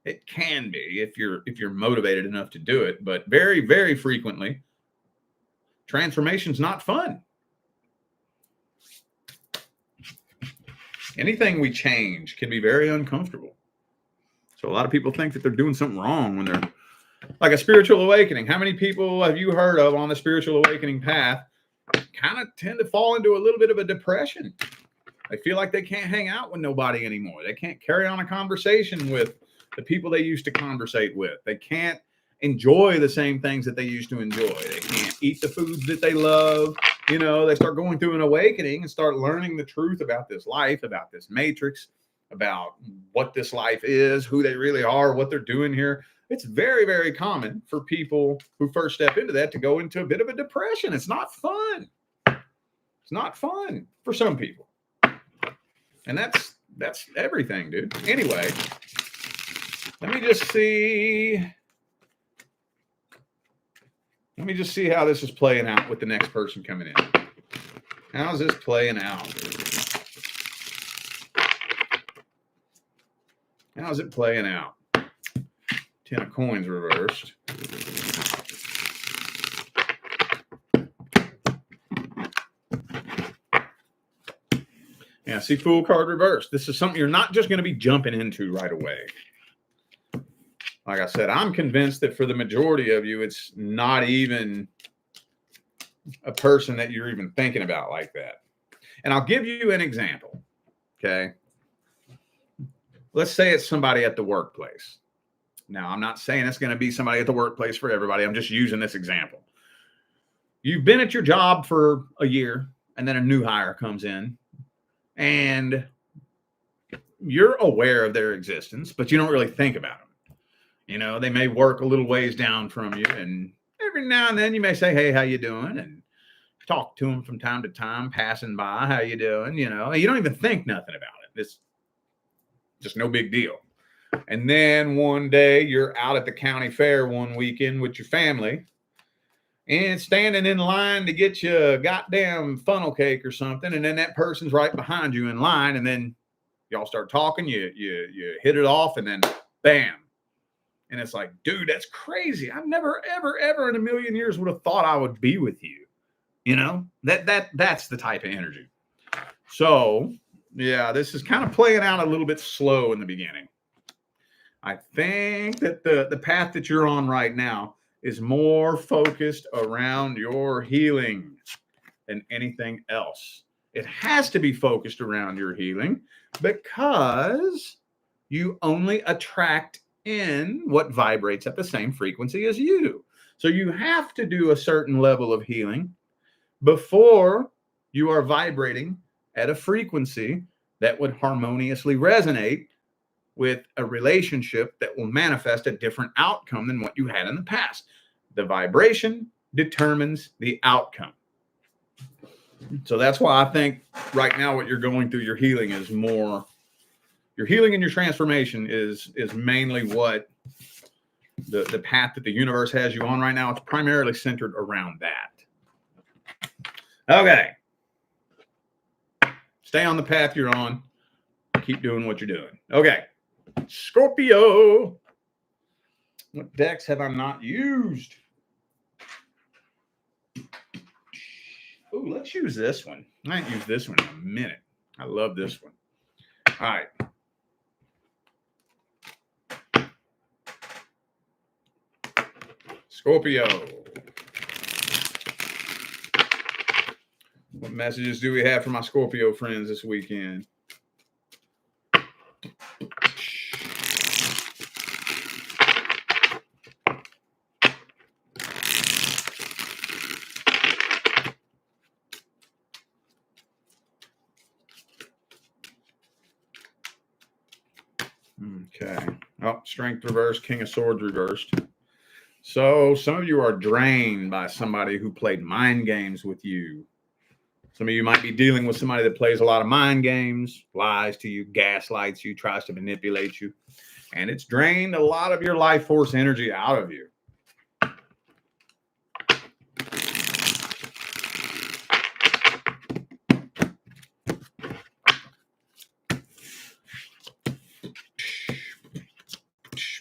It can be if you're motivated enough to do it, but very, very frequently, transformation's not fun. Anything we change can be very uncomfortable. So a lot of people think that they're doing something wrong when they're like a spiritual awakening. How many people have you heard of on the spiritual awakening path kind of tend to fall into a little bit of a depression? They feel like they can't hang out with nobody anymore. They can't carry on a conversation with the people they used to conversate with. They can't enjoy the same things that they used to enjoy. They can't eat the foods that they love. They start going through an awakening and start learning the truth about this life, about this matrix, about what this life is, who they really are, what they're doing here. It's very, very common for people who first step into that to go into a bit of a depression. It's not fun. It's not fun for some people. And that's everything, dude. Anyway, let me just see. Let me just see how this is playing out with the next person coming in. How's this playing out? How's it playing out? 10 of coins reversed. Yeah, see, Fool card reversed. This is something you're not just going to be jumping into right away. Like I said, I'm convinced that for the majority of you, it's not even a person that you're even thinking about like that. And I'll give you an example, okay? Let's say it's somebody at the workplace. Now, I'm not saying it's going to be somebody at the workplace for everybody. I'm just using this example. You've been at your job for a year, and then a new hire comes in, and you're aware of their existence, but you don't really think about them. You know, they may work a little ways down from you, and every now and then you may say, hey, how you doing? And talk to them from time to time, passing by, how you doing? You know, you don't even think nothing about it. It's just no big deal. And then one day you're out at the county fair one weekend with your family and standing in line to get you a goddamn funnel cake or something. And then that person's right behind you in line. And then y'all start talking, you hit it off, and then bam. And it's like, dude, that's crazy. I've never, ever, ever in a million years would have thought I would be with you. You know, that's the type of energy. So yeah, this is kind of playing out a little bit slow in the beginning. I think that the path that you're on right now is more focused around your healing than anything else. It has to be focused around your healing because you only attract in what vibrates at the same frequency as you. So you have to do a certain level of healing before you are vibrating at a frequency that would harmoniously resonate with a relationship that will manifest a different outcome than what you had in the past. The vibration determines the outcome. So that's why I think right now what you're going through, your healing is more, your healing and your transformation is mainly what the path that the universe has you on right now. It's primarily centered around that. Okay. Stay on the path you're on. Keep doing what you're doing. Okay. Scorpio. What decks have I not used? Oh, let's use this one. I ain't used this one in a minute. I love this one. All right. Scorpio. What messages do we have for my Scorpio friends this weekend? Okay. Oh, Strength reversed, King of Swords reversed. So some of you are drained by somebody who played mind games with you. Some of you might be dealing with somebody that plays a lot of mind games, lies to you, gaslights you, tries to manipulate you. And it's drained a lot of your life force energy out of you.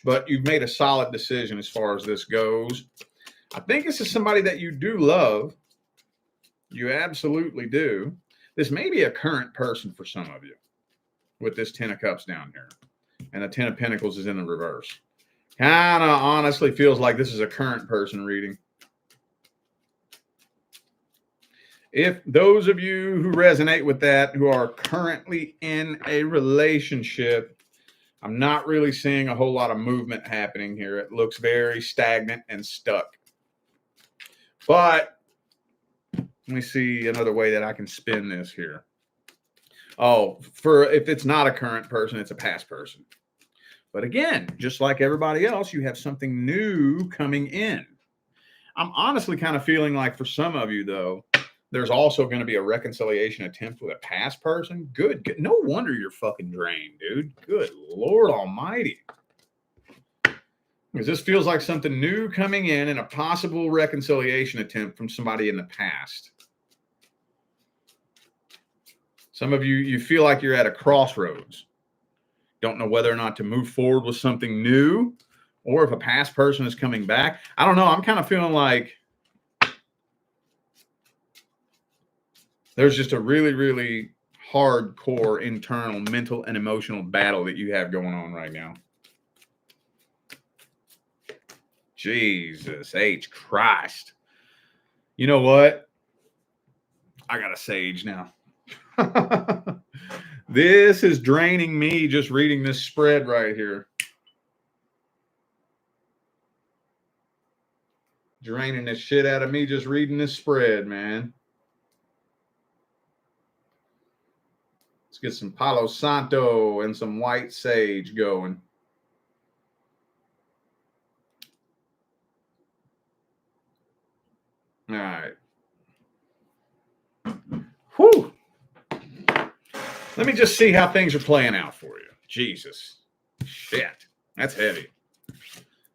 But you've made a solid decision as far as this goes. I think this is somebody that you do love. You absolutely do. This may be a current person for some of you with this 10 of Cups down here. And the 10 of Pentacles is in the reverse. Kind of honestly feels like this is a current person reading. If those of you who resonate with that, who are currently in a relationship, I'm not really seeing a whole lot of movement happening here. It looks very stagnant and stuck. But let me see another way that I can spin this here. Oh, if it's not a current person, it's a past person. But again, just like everybody else, you have something new coming in. I'm honestly kind of feeling like for some of you, though, There's also going to be a reconciliation attempt with a past person. Good. No wonder you're fucking drained, dude. Good Lord Almighty. Because this feels like something new coming in and a possible reconciliation attempt from somebody in the past. Some of you, you feel like you're at a crossroads. Don't know whether or not to move forward with something new or if a past person is coming back. I don't know. I'm kind of feeling like there's just a really, really hardcore internal mental and emotional battle that you have going on right now. Jesus H. Christ. You know what? I got a sage now. This is draining me just reading this spread right here. Draining the shit out of me just reading this spread, man. Let's get some Palo Santo and some white sage going. All right. Whew. Let me just see how things are playing out for you. Jesus. Shit. That's heavy.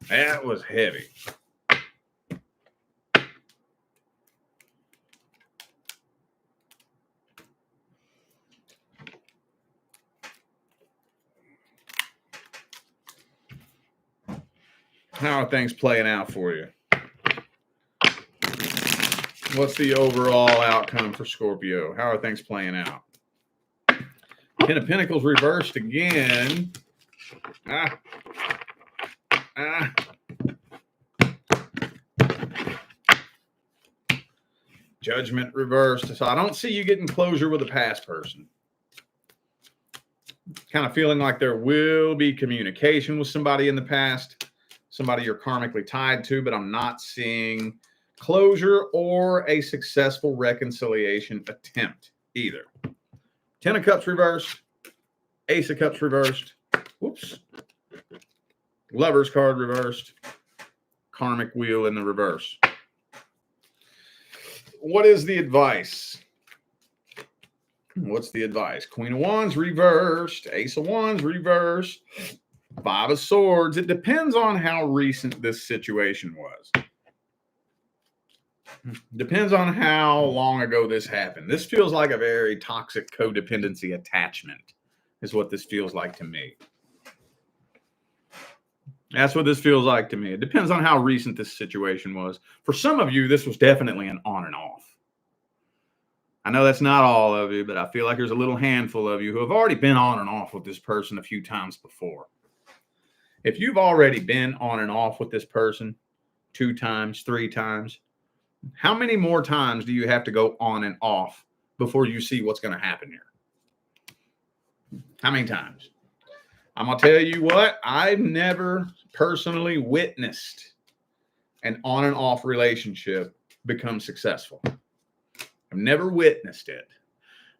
That was heavy. How are things playing out for you? What's the overall outcome for Scorpio? How are things playing out? Ten of Pentacles reversed again. Judgment reversed. So I don't see you getting closure with a past person. Kind of feeling like there will be communication with somebody in the past, somebody you're karmically tied to, but I'm not seeing closure or a successful reconciliation attempt either. Ten of Cups reversed. Ace of Cups reversed. Whoops. Lover's card reversed. Karmic wheel in the reverse. What is the advice? What's the advice? Queen of Wands reversed. Ace of Wands reversed. Five of Swords. It depends on how recent this situation was. Depends on how long ago this happened. This feels like a very toxic codependency attachment is what this feels like to me. That's what this feels like to me. It depends on how recent this situation was. For some of you, this was definitely an on and off. I know that's not all of you, but I feel like there's a little handful of you who have already been on and off with this person a few times before. If you've already been on and off with this person 2 times, 3 times, how many more times do you have to go on and off before you see what's going to happen here? How many times? I'm going to tell you what, I've never personally witnessed an on and off relationship become successful. I've never witnessed it.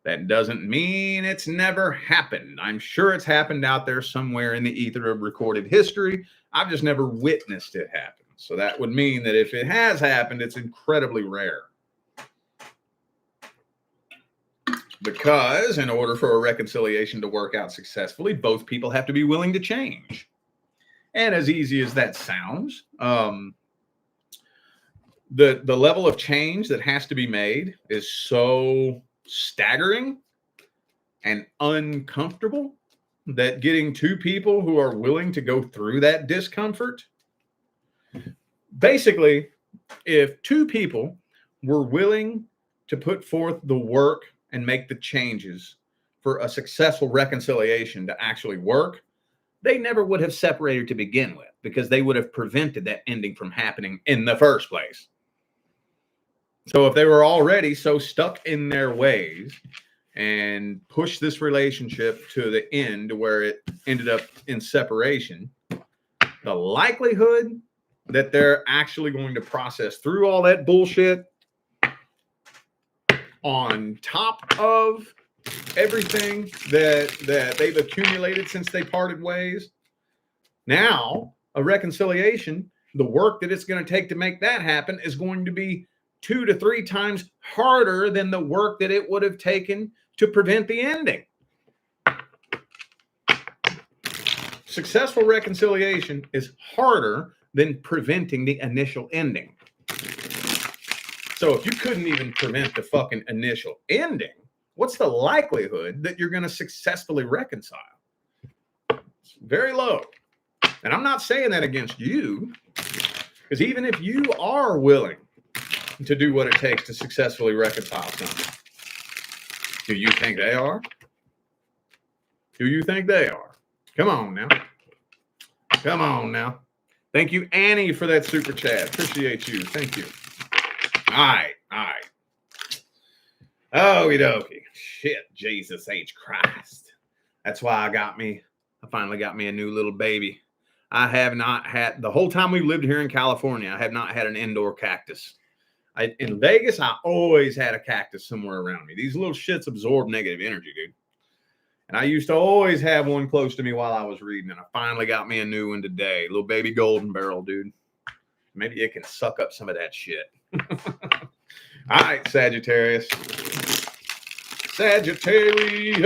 That doesn't mean it's never happened. I'm sure it's happened out there somewhere in the ether of recorded history. I've just never witnessed it happen. So that would mean that if it has happened, it's incredibly rare. Because in order for a reconciliation to work out successfully, both people have to be willing to change. And as easy as that sounds, the level of change that has to be made is so staggering and uncomfortable that getting 2 people who are willing to go through that discomfort, basically, if 2 people were willing to put forth the work and make the changes for a successful reconciliation to actually work, they never would have separated to begin with, because they would have prevented that ending from happening in the first place. So if they were already so stuck in their ways and pushed this relationship to the end where it ended up in separation, the likelihood that they're actually going to process through all that bullshit on top of everything that they've accumulated since they parted ways. Now, a reconciliation, the work that it's going to take to make that happen is going to be 2 to 3 times harder than the work that it would have taken to prevent the ending. Successful reconciliation is harder than preventing the initial ending. So if you couldn't even prevent the fucking initial ending, what's the likelihood that you're going to successfully reconcile? It's very low. And I'm not saying that against you, because even if you are willing to do what it takes to successfully reconcile something, do you think they are? Do you think they are? Come on now. Come on now. Thank you, Annie, for that super chat. Appreciate you. Thank you. All right. All right. Okie dokie. Shit, Jesus H. Christ. That's why I finally got me a new little baby. I have not had, the whole time we lived here in California, I have not had an indoor cactus. In Vegas, I always had a cactus somewhere around me. These little shits absorb negative energy, dude. And I used to always have one close to me while I was reading, and I finally got me a new one today. Little baby golden barrel, dude. Maybe it can suck up some of that shit. All right, Sagittarius. Sagittarius.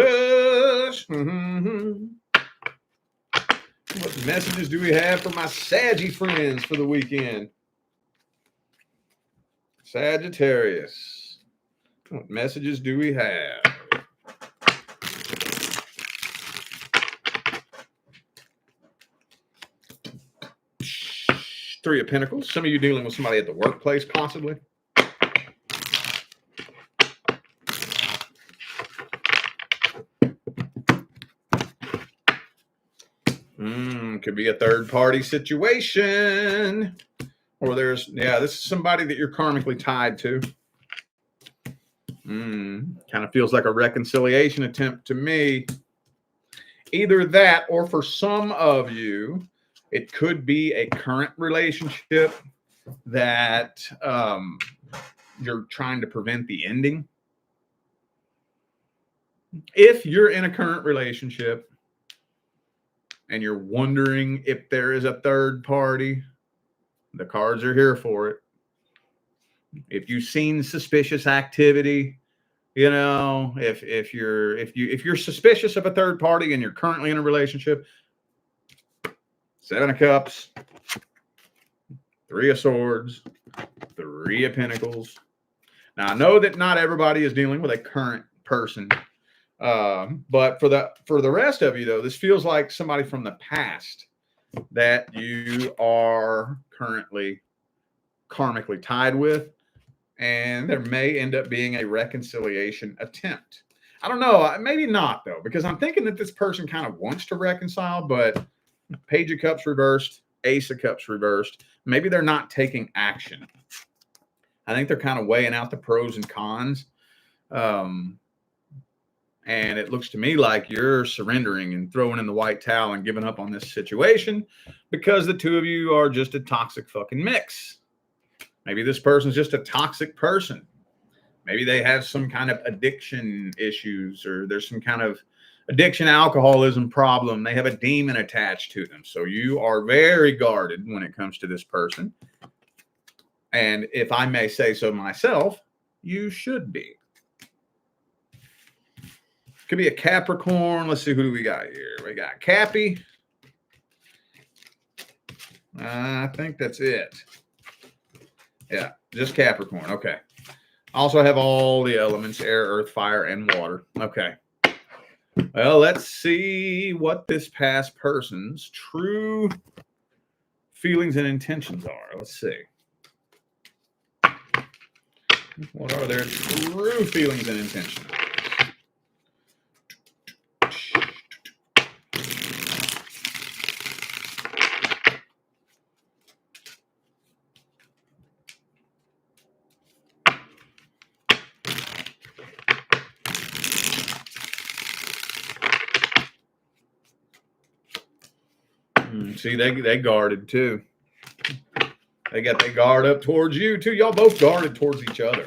Mm-hmm. What messages do we have for my Saggy friends for the weekend? Sagittarius. What messages do we have? Three of Pentacles. Some of you dealing with somebody at the workplace, possibly. Could be a third-party situation. Or this is somebody that you're karmically tied to. Kind of feels like a reconciliation attempt to me. Either that, or for some of you, it could be a current relationship that you're trying to prevent the ending. If you're in a current relationship and you're wondering if there is a third party, the cards are here for it. If you've seen suspicious activity, you know, if you're suspicious of a third party and you're currently in a relationship, 7 of Cups, 3 of Swords, 3 of Pentacles. Now, I know that not everybody is dealing with a current person, but for the rest of you, though, this feels like somebody from the past that you are currently karmically tied with, and there may end up being a reconciliation attempt. I don't know, maybe not, though, because I'm thinking that this person kind of wants to reconcile, but Page of Cups reversed, Ace of Cups reversed. Maybe they're not taking action. I think they're kind of weighing out the pros and cons. And it looks to me like you're surrendering and throwing in the white towel and giving up on this situation because the two of you are just a toxic fucking mix. Maybe this person's just a toxic person. Maybe they have some kind of addiction issues, or there's some kind of addiction, alcoholism problem. They have a demon attached to them. So you are very guarded when it comes to this person. And if I may say so myself, you should be. Could be a Capricorn. Let's see, who do we got here? We got Cappy. I think that's it. Yeah, just Capricorn. Okay. Also have all the elements: air, earth, fire, and water. Okay. Well, let's see what this past person's true feelings and intentions are. Let's see. What are their true feelings and intentions? See, they guarded too. They got their guard up towards you too. Y'all both guarded towards each other.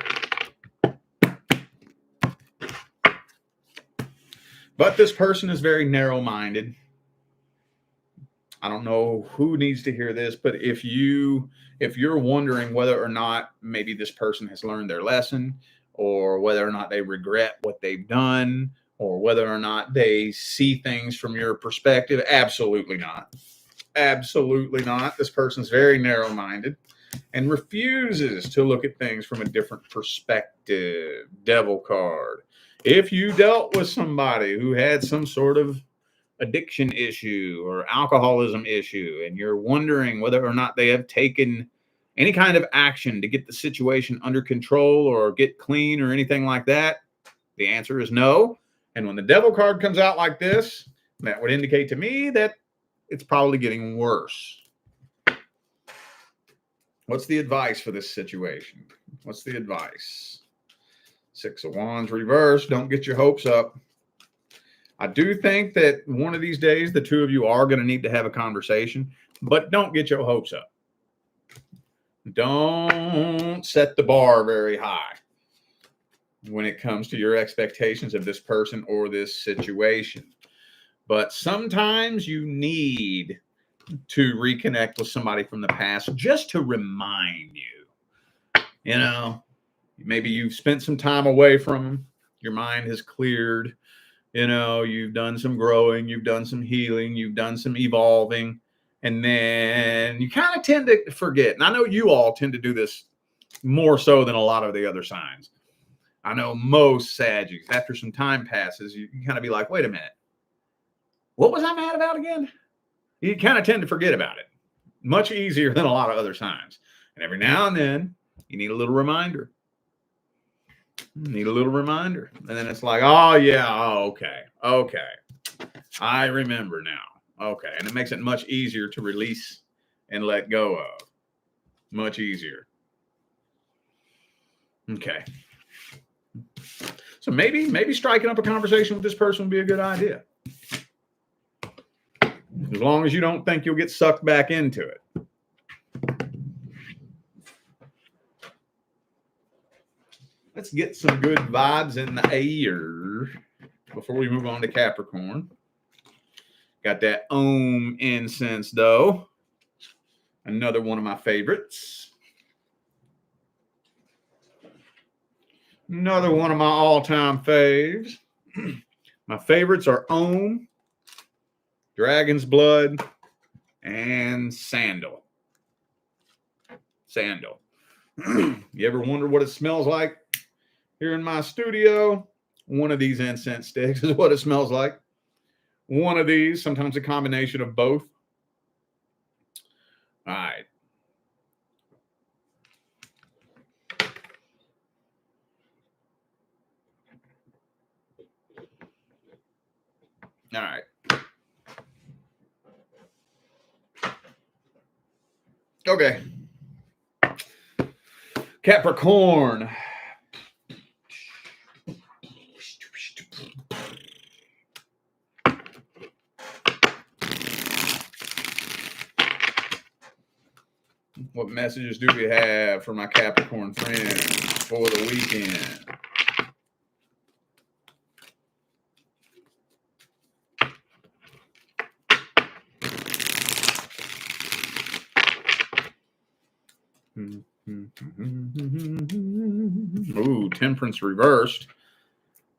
But this person is very narrow-minded. I don't know who needs to hear this, but if you're wondering whether or not maybe this person has learned their lesson, or whether or not they regret what they've done, or whether or not they see things from your perspective, absolutely not. Absolutely not. This person's very narrow-minded and refuses to look at things from a different perspective. Devil card. If you dealt with somebody who had some sort of addiction issue or alcoholism issue, and you're wondering whether or not they have taken any kind of action to get the situation under control or get clean or anything like that, the answer is no. And when the devil card comes out like this, that would indicate to me that it's probably getting worse. What's the advice for this situation? What's the advice? Six of Wands reversed. Don't get your hopes up. I do think that one of these days, the two of you are going to need to have a conversation, but don't get your hopes up. Don't set the bar very high when it comes to your expectations of this person or this situation. But sometimes you need to reconnect with somebody from the past just to remind you. You know, maybe you've spent some time away from them. Your mind has cleared. You know, you've done some growing, you've done some healing, you've done some evolving, and then you kind of tend to forget. And I know you all tend to do this more so than a lot of the other signs. I know most Sagittarius, after some time passes, you kind of be like, wait a minute, what was I mad about again? You kind of tend to forget about it. Much easier than a lot of other signs. And every now and then, you need a little reminder. Need a little reminder. And then it's like, oh, yeah, oh, okay. I remember now. Okay. And it makes it much easier to release and let go of. Much easier. Okay. So maybe striking up a conversation with this person would be a good idea. As long as you don't think you'll get sucked back into it. Let's get some good vibes in the air before we move on to Capricorn. Got that Om incense, though. Another one of my favorites. Another one of my all-time faves. My favorites are Om, Dragon's Blood, and Sandal. Sandal. You ever wonder what it smells like? Here in my studio, one of these incense sticks is what it smells like. One of these, sometimes a combination of both. All right. All right. Okay. Capricorn. What messages do we have for my Capricorn friends for the weekend? Ooh, Temperance reversed.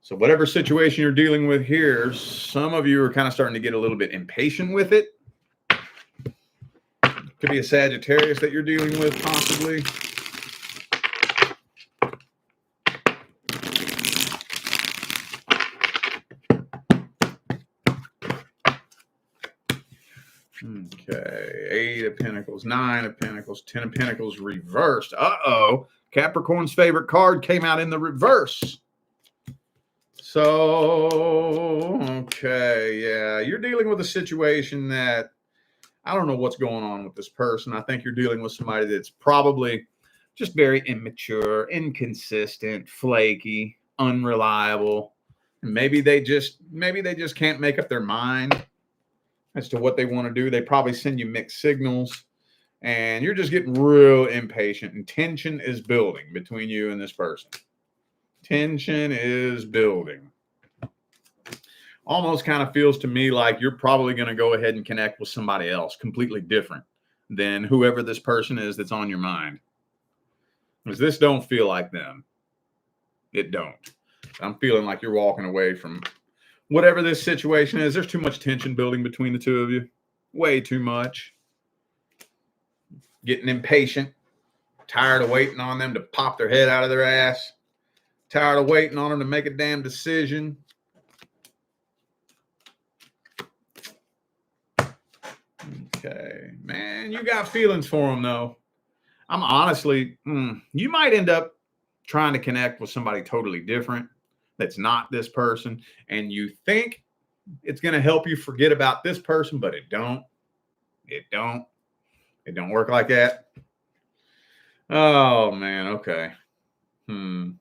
So whatever situation you're dealing with here, some of you are kind of starting to get a little bit impatient with it. Could be a Sagittarius that you're dealing with, possibly. Okay, 8 of Pentacles, 9 of Pentacles, 10 of Pentacles reversed. Uh-oh, Capricorn's favorite card came out in the reverse. So, okay, yeah, you're dealing with a situation that I don't know what's going on with this person. I think you're dealing with somebody that's probably just very immature, inconsistent, flaky, unreliable. Maybe they just can't make up their mind as to what they want to do. They probably send you mixed signals, and you're just getting real impatient, and tension is building between you and this person. Tension is building. almost kind of feels to me like you're probably going to go ahead and connect with somebody else completely different than whoever this person is that's on your mind. Because this don't feel like them. It don't. I'm feeling like you're walking away from whatever this situation is. There's too much tension building between the two of you. Way too much. Getting impatient. Tired of waiting on them to pop their head out of their ass. Tired of waiting on them to make a damn decision. Okay. Man, you got feelings for them, though. I'm honestly, you might end up trying to connect with somebody totally different that's not this person, and you think it's going to help you forget about this person, but it don't. It don't work like that. Oh, man. Okay. Some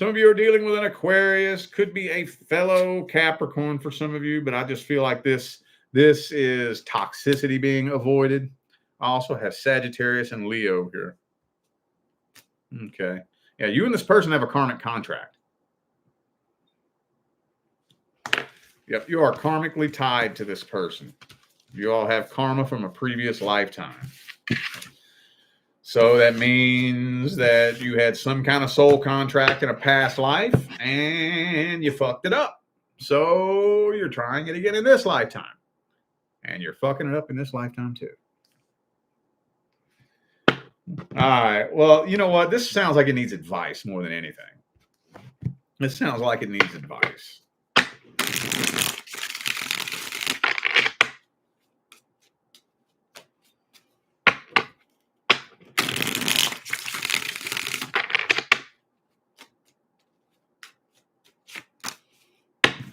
of you are dealing with an Aquarius, could be a fellow Capricorn for some of you, but I just feel like this is toxicity being avoided. I also have Sagittarius and Leo here. Okay. Yeah, you and this person have a karmic contract. Yep, you are karmically tied to this person. You all have karma from a previous lifetime. So that means that you had some kind of soul contract in a past life and you fucked it up. So you're trying it again in this lifetime. And you're fucking it up in this lifetime too. All right. Well, you know what? This sounds like it needs advice more than anything. This sounds like it needs advice.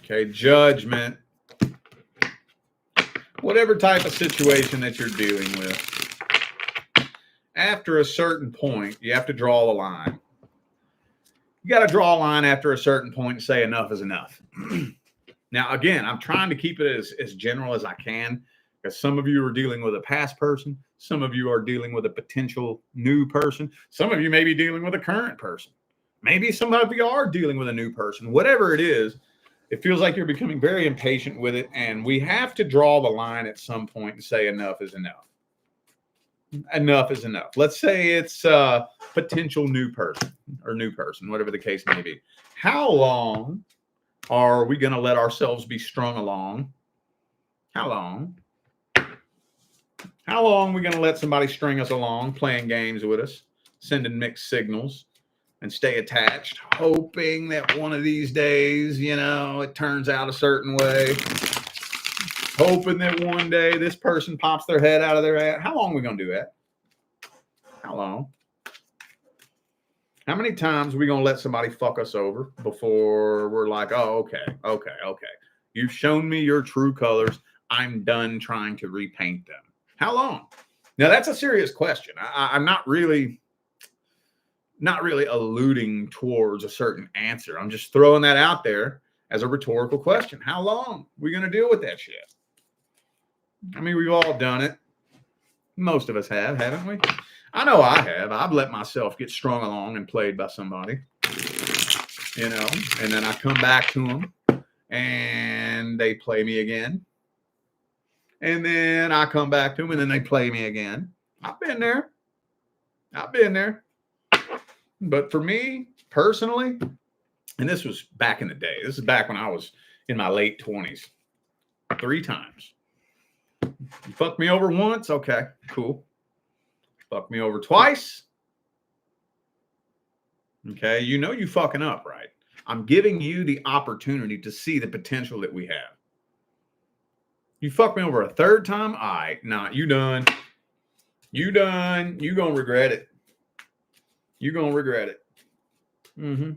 Okay, judgment. Whatever type of situation that you're dealing with, after a certain point, you have to draw a line. You got to draw a line after a certain point and say enough is enough. Now, again, I'm trying to keep it as general as I can, because some of you are dealing with a past person. Some of you are dealing with a potential new person. Some of you may be dealing with a current person. Maybe some of you are dealing with a new person. Whatever it is, it feels like you're becoming very impatient with it, and we have to draw the line at some point and say enough is enough. Enough is enough. Let's say it's a potential new person, whatever the case may be. How long are we going to let ourselves be strung along? How long? How long are we going to let somebody string us along, playing games with us, sending mixed signals, and stay attached, hoping that one of these days, it turns out a certain way, hoping that one day this person pops their head out of their ass? How long are we going to do that? How long? How many times are we going to let somebody fuck us over before we're like, oh, okay. You've shown me your true colors. I'm done trying to repaint them. How long? Now, that's a serious question. I'm not really alluding towards a certain answer. I'm just throwing that out there as a rhetorical question. How long are we going to deal with that shit? I mean, we've all done it. Most of us have, haven't we? I know I have. I've let myself get strung along and played by somebody, and then I come back to them and they play me again. And then I come back to them and then they play me again. I've been there. But for me personally, and this was back in the day, this is back when I was in my late 20s, 3 times. You fucked me over once? Okay, cool. Fuck me over twice? Okay, you fucking up, right? I'm giving you the opportunity to see the potential that we have. You fuck me over a 3rd time? All right, nah, you done. You done. You gonna regret it. You're gonna regret it.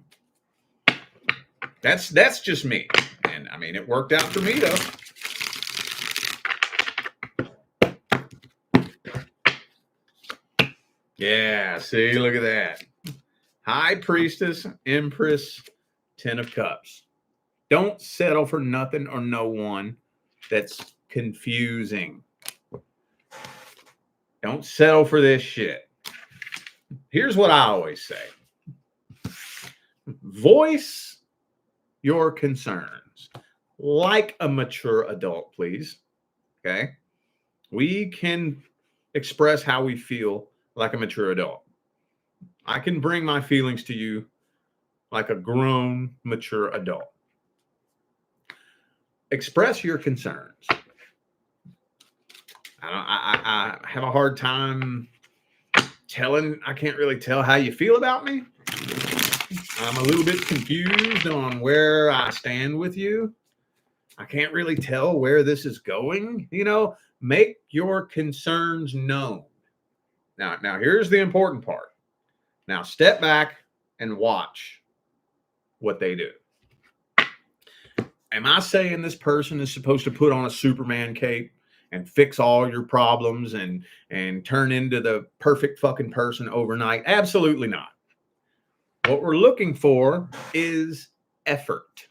That's just me. And I mean, it worked out for me though. Yeah, see, look at that. High Priestess, Empress, 10 of Cups. Don't settle for nothing or no one that's confusing. Don't settle for this shit. Here's what I always say. Voice your concerns like a mature adult, please. Okay? We can express how we feel like a mature adult. I can bring my feelings to you like a grown, mature adult. Express your concerns. I have a hard time I can't really tell how you feel about me. I'm a little bit confused on where I stand with you. I can't really tell where this is going. You know, make your concerns known. Now here's the important part. Now step back and watch what they do. Am I saying this person is supposed to put on a Superman cape and fix all your problems and turn into the perfect fucking person overnight? Absolutely not. What we're looking for is effort.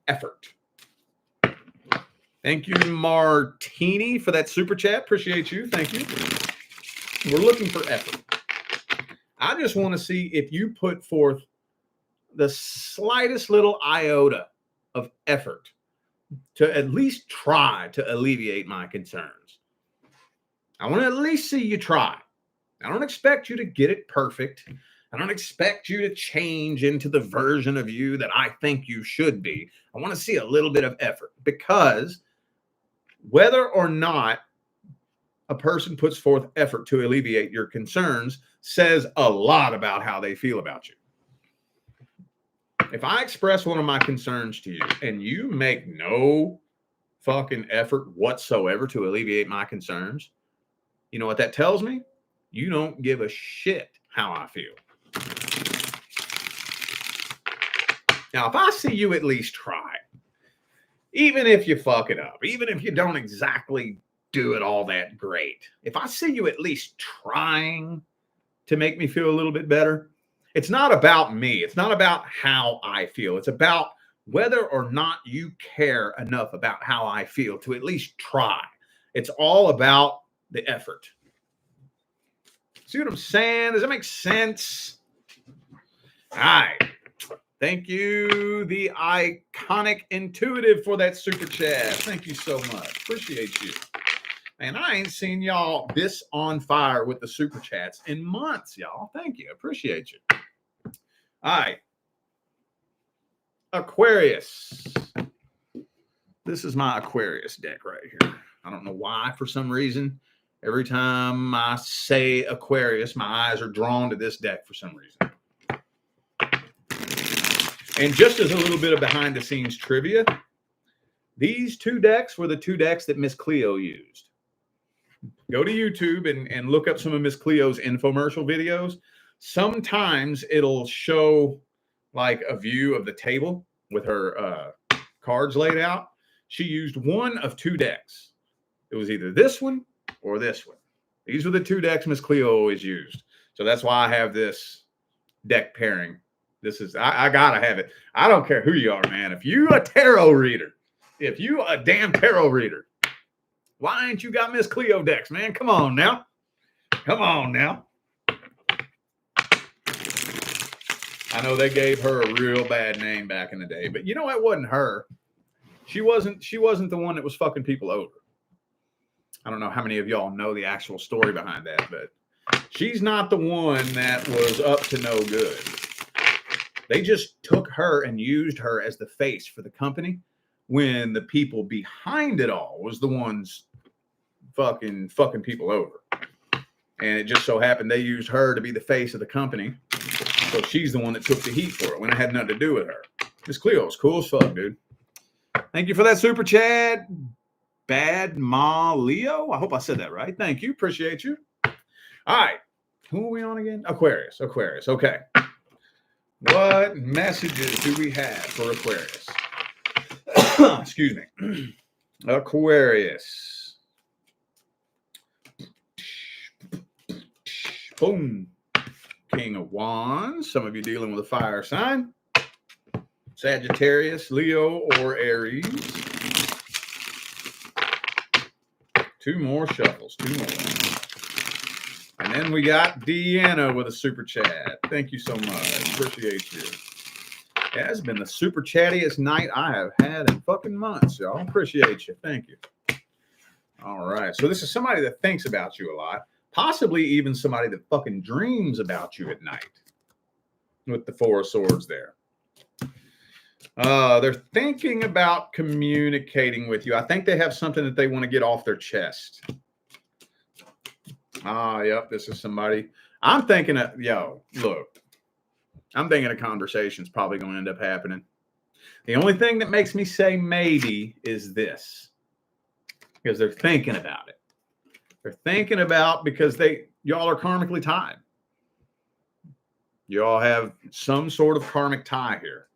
Effort. Thank you, Martini, for that super chat. Appreciate you. Thank you. We're looking for effort. I just want to see if you put forth the slightest little iota of effort to at least try to alleviate my concerns. I want to at least see you try. I don't expect you to get it perfect. I don't expect you to change into the version of you that I think you should be. I want to see a little bit of effort, because whether or not a person puts forth effort to alleviate your concerns says a lot about how they feel about you. If I express one of my concerns to you and you make no fucking effort whatsoever to alleviate my concerns, you know what that tells me? You don't give a shit how I feel. Now, if I see you at least try, even if you fuck it up, even if you don't exactly do it all that great, if I see you at least trying to make me feel a little bit better, it's not about me. It's not about how I feel. It's about whether or not you care enough about how I feel to at least try. It's all about the effort. See what I'm saying? Does that make sense? All right. Thank you, the Iconic Intuitive, for that super chat. Thank you so much. Appreciate you. Man, I ain't seen y'all this on fire with the super chats in months, y'all. Thank you. Appreciate you. All right. Aquarius. This is my Aquarius deck right here. I don't know why, for some reason. Every time I say Aquarius, my eyes are drawn to this deck for some reason. And just as a little bit of behind the scenes trivia, these two decks were the two decks that Miss Cleo used. Go to YouTube and look up some of Miss Cleo's infomercial videos. Sometimes it'll show like a view of the table with her cards laid out. She used one of two decks. It was either this one or this one. These were the two decks Miss Cleo always used. So that's why I have this deck pairing. This is, I gotta have it. I don't care who you are, man. If you a tarot reader, if you a damn tarot reader, why ain't you got Miss Cleo decks, man? Come on now. Come on now. I know they gave her a real bad name back in the day, but you know, it wasn't her. She wasn't the one that was fucking people over. I don't know how many of y'all know the actual story behind that, but she's not the one that was up to no good. They just took her and used her as the face for the company when the people behind it all was the ones fucking people over. And it just so happened they used her to be the face of the company. So she's the one that took the heat for it when it had nothing to do with her. Miss Cleo's cool as fuck, dude. Thank you for that super chat. Bad Ma Leo. I hope I said that right. Thank you. Appreciate you. All right. Who are we on again? Aquarius. Aquarius. Okay. What messages do we have for Aquarius? Excuse me. Aquarius. Boom. King of Wands. Some of you dealing with a fire sign. Sagittarius, Leo, or Aries. Two more shuffles. Two more. And then we got Deanna with a super chat. Thank you so much. Appreciate you. It has been the super chattiest night I have had in fucking months, y'all. Appreciate you. Thank you. All right. So this is somebody that thinks about you a lot. Possibly even somebody that fucking dreams about you at night. With the Four of Swords there. They're thinking about communicating with you. I think they have something that they want to get off their chest. Yep. This is somebody. I'm thinking of, look. I'm thinking a conversation's probably going to end up happening. The only thing that makes me say maybe is this. Because they're thinking about it. They're thinking about because y'all are karmically tied. You all have some sort of karmic tie here.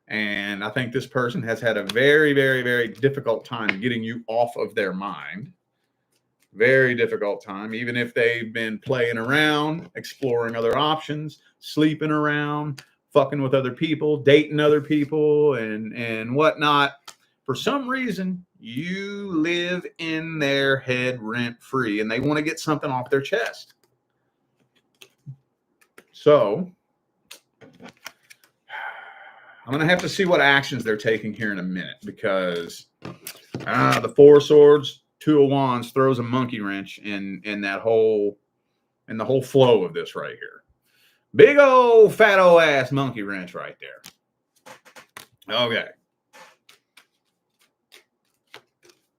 And I think this person has had a very, very, very difficult time getting you off of their mind. Very difficult time, even if they've been playing around, exploring other options, sleeping around, fucking with other people, dating other people, and whatnot. For some reason, you live in their head rent-free, and they want to get something off their chest. So I'm going to have to see what actions they're taking here in a minute, because the Four of Swords, Two of Wands throws a monkey wrench in the whole flow of this right here. Big old fat old ass monkey wrench right there. Okay.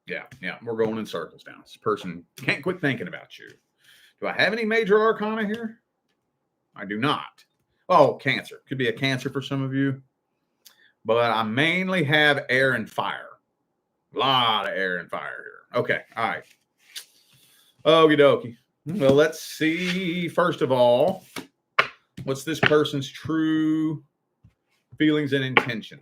Yeah, we're going in circles now. This person can't quit thinking about you. Do I have any major arcana here? I do not. Oh, Cancer. Could be a Cancer for some of you. But I mainly have air and fire. A lot of air and fire here. Okay, all right. Okie dokie. Well, let's see. First of all, what's this person's true feelings and intentions?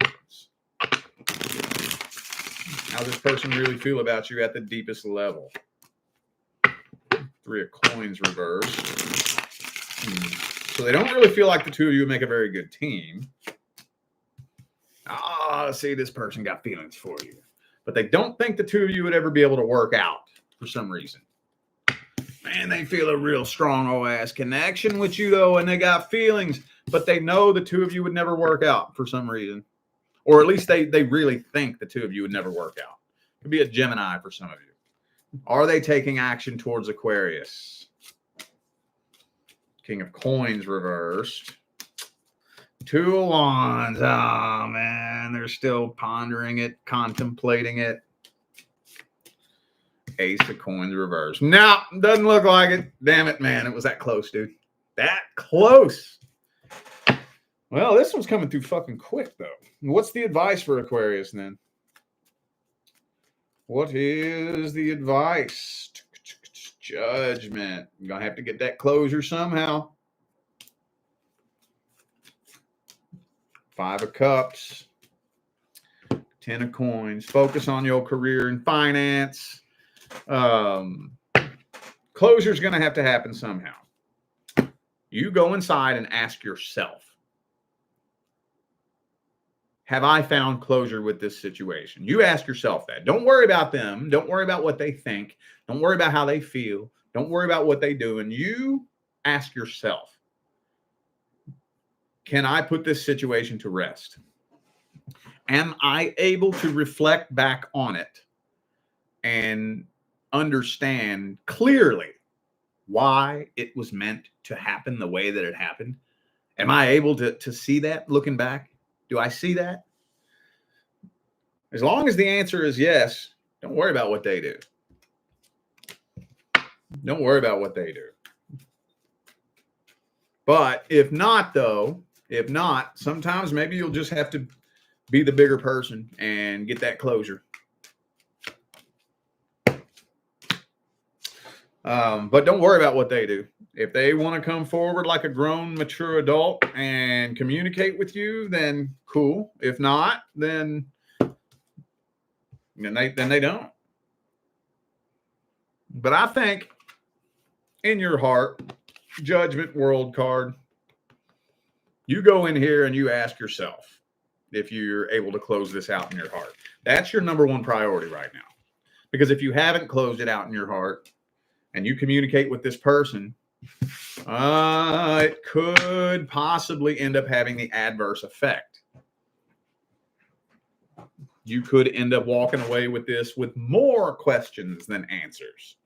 How does this person really feel about you at the deepest level? Three of Coins reversed. So they don't really feel like the two of you would make a very good team. See, this person got feelings for you. But they don't think the two of you would ever be able to work out for some reason. Man, they feel a real strong old-ass connection with you, though, and they got feelings. But they know the two of you would never work out for some reason. Or at least they really think the two of you would never work out. Could be a Gemini for some of you. Are they taking action towards Aquarius? King of Coins reversed. Two of Wands. Oh, man. They're still pondering it, contemplating it. Ace of Coins reversed. No, doesn't look like it. Damn it, man. It was that close, dude. That close. Well, this one's coming through fucking quick, though. What's the advice for Aquarius, then? What is the advice? Judgment. You're going to have to get that closure somehow. Five of Cups. 10 of Coins. Focus on your career and finance. Closure's going to have to happen somehow. You go inside and ask yourself, have I found closure with this situation? You ask yourself that. Don't worry about them. Don't worry about what they think. Don't worry about how they feel. Don't worry about what they do. And you ask yourself, can I put this situation to rest? Am I able to reflect back on it and understand clearly why it was meant to happen the way that it happened? Am I able to see that looking back? Do I see that? As long as the answer is yes, don't worry about what they do. Don't worry about what they do. But if not, though, sometimes maybe you'll just have to be the bigger person and get that closure. But don't worry about what they do. If they want to come forward like a grown, mature adult and communicate with you, then cool. If not, then they don't. But I think in your heart, Judgment World card, you go in here and you ask yourself if you're able to close this out in your heart. That's your number one priority right now. Because if you haven't closed it out in your heart and you communicate with this person, it could possibly end up having the adverse effect. You could end up walking away with this with more questions than answers.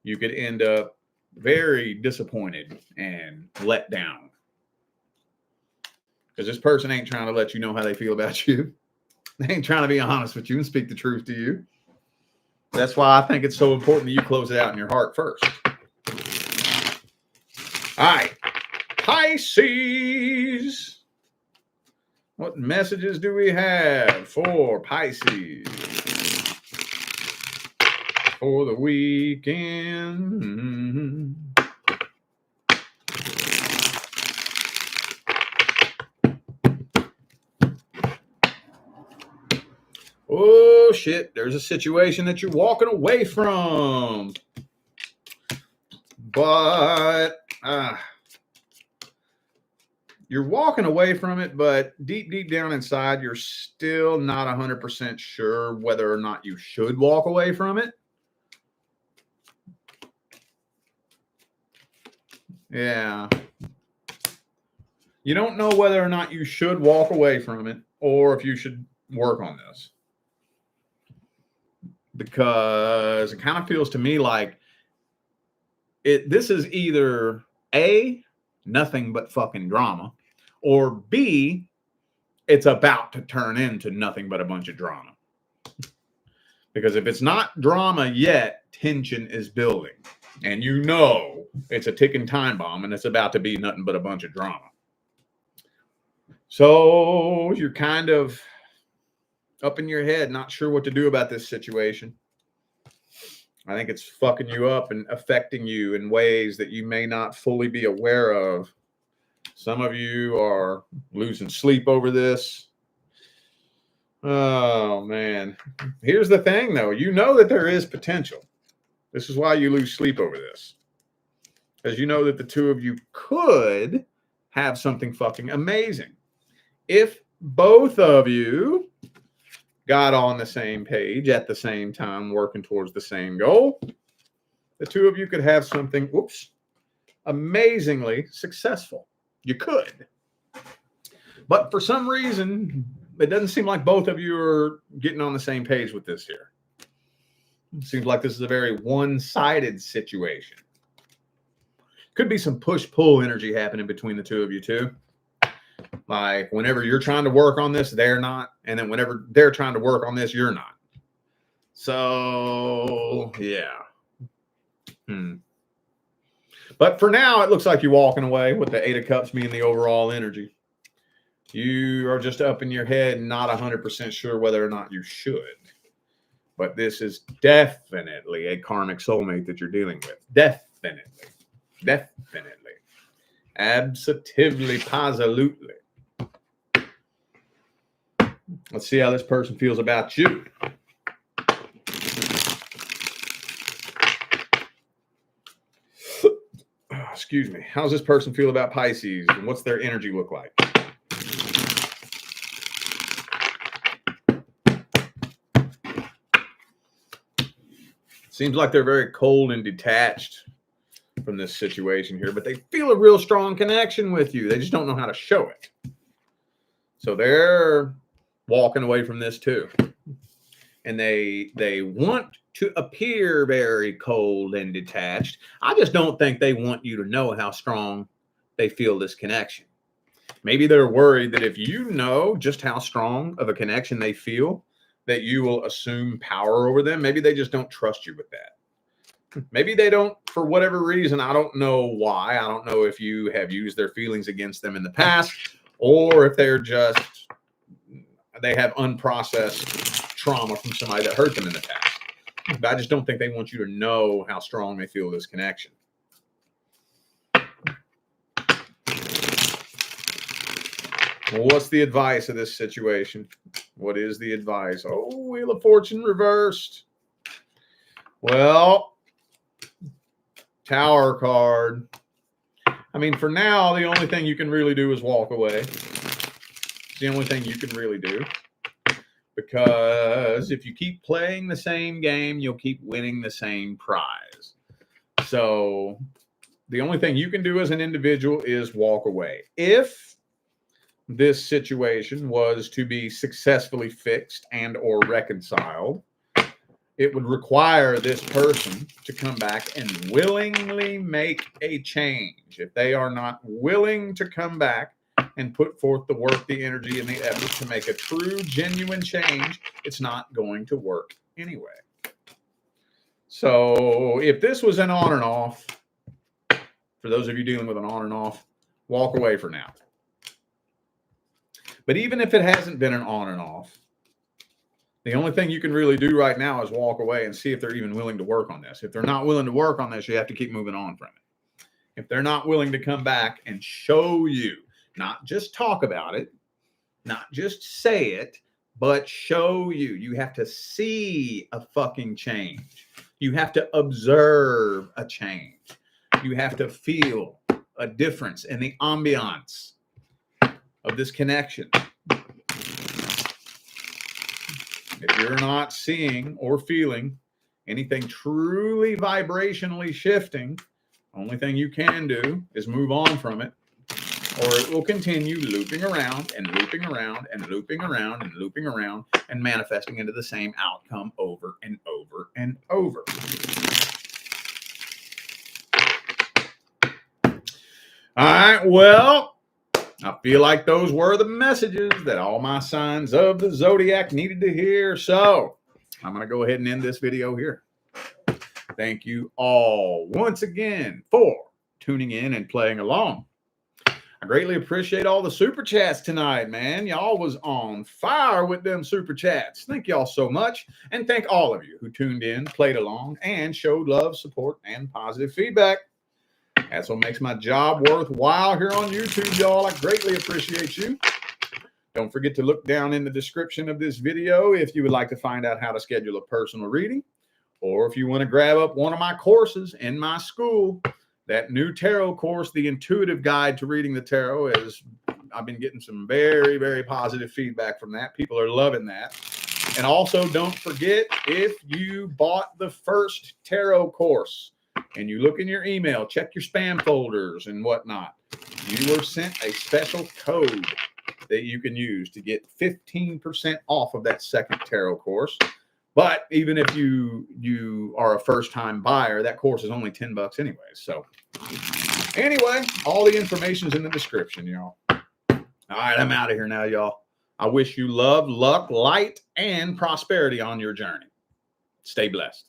You could end up very disappointed and let down. Because this person ain't trying to let you know how they feel about you. They ain't trying to be honest with you and speak the truth to you. That's why I think it's so important that you close it out in your heart first. All right. Pisces. What messages do we have for Pisces for the weekend? Oh, shit. There's a situation that you're walking away from. But you're walking away from it, but deep down inside, you're still not 100% sure whether or not you should walk away from it. Yeah. You don't know whether or not you should walk away from it or if you should work on this. Because it kind of feels to me like this is either A, nothing but fucking drama, or B, it's about to turn into nothing but a bunch of drama. Because if it's not drama yet, tension is building. And you know it's a ticking time bomb and it's about to be nothing but a bunch of drama. So you're kind of up in your head, not sure what to do about this situation. I think it's fucking you up and affecting you in ways that you may not fully be aware of. Some of you are losing sleep over this. Oh, man. Here's the thing, though. You know that there is potential. This is why you lose sleep over this. Because you know that the two of you could have something fucking amazing. If both of you got on the same page at the same time, working towards the same goal, the two of you could have something, amazingly successful. You could. But for some reason, it doesn't seem like both of you are getting on the same page with this here. It seems like this is a very one-sided situation. Could be some push-pull energy happening between the two of you, too. Like, whenever you're trying to work on this, they're not. And then whenever they're trying to work on this, you're not. So, yeah. But for now, it looks like you're walking away with the Eight of Cups being the overall energy. You are just up in your head and not 100% sure whether or not you should. But this is definitely a karmic soulmate that you're dealing with. Definitely. Absolutely, positively. Let's see how this person feels about you. Excuse me. How's this person feel about Pisces? And what's their energy look like? Seems like they're very cold and detached from this situation here, but they feel a real strong connection with you. They just don't know how to show it. So they're walking away from this too. And they want to appear very cold and detached. I just don't think they want you to know how strong they feel this connection. Maybe they're worried that if you know just how strong of a connection they feel, that you will assume power over them. Maybe they just don't trust you with that. Maybe they don't, for whatever reason. I don't know why. I don't know if you have used their feelings against them in the past, or if they're just, they have unprocessed trauma from somebody that hurt them in the past. But I just don't think they want you to know how strong they feel this connection. Well, what's the advice of this situation? What is the advice? Oh, Wheel of Fortune reversed. Well, Tower card. I mean, for now, the only thing you can really do is walk away. It's the only thing you can really do. Because if you keep playing the same game, you'll keep winning the same prize. So the only thing you can do as an individual is walk away. If this situation was to be successfully fixed and or reconciled, it would require this person to come back and willingly make a change. If they are not willing to come back and put forth the work, the energy, and the effort to make a true, genuine change, it's not going to work anyway. So if this was an on and off, for those of you dealing with an on and off, walk away for now. But even if it hasn't been an on and off, the only thing you can really do right now is walk away and see if they're even willing to work on this. If they're not willing to work on this, you have to keep moving on from it. If they're not willing to come back and show you, not just talk about it, not just say it, but show you. You have to see a fucking change. You have to observe a change. You have to feel a difference in the ambiance of this connection. If you're not seeing or feeling anything truly vibrationally shifting, the only thing you can do is move on from it, or it will continue looping around and looping around and looping around and looping around and manifesting into the same outcome over and over and over. All right, well, I feel like those were the messages that all my signs of the zodiac needed to hear. So I'm going to go ahead and end this video here. Thank you all once again for tuning in and playing along. I greatly appreciate all the super chats tonight, man. Y'all was on fire with them super chats. Thank y'all so much. And thank all of you who tuned in, played along, and showed love, support, and positive feedback. That's what makes my job worthwhile here on YouTube, y'all. I greatly appreciate you. Don't forget to look down in the description of this video if you would like to find out how to schedule a personal reading, or if you want to grab up one of my courses in my school, that new tarot course, The Intuitive Guide to Reading the Tarot. I've been getting some very, very positive feedback from that. People are loving that. And also, don't forget, if you bought the first tarot course, and you look in your email, check your spam folders and whatnot, you were sent a special code that you can use to get 15% off of that second tarot course. But even if you are a first-time buyer, that course is only $10 anyway. So anyway, all the information is in the description, y'all. All right, I'm out of here now, y'all. I wish you love, luck, light, and prosperity on your journey. Stay blessed.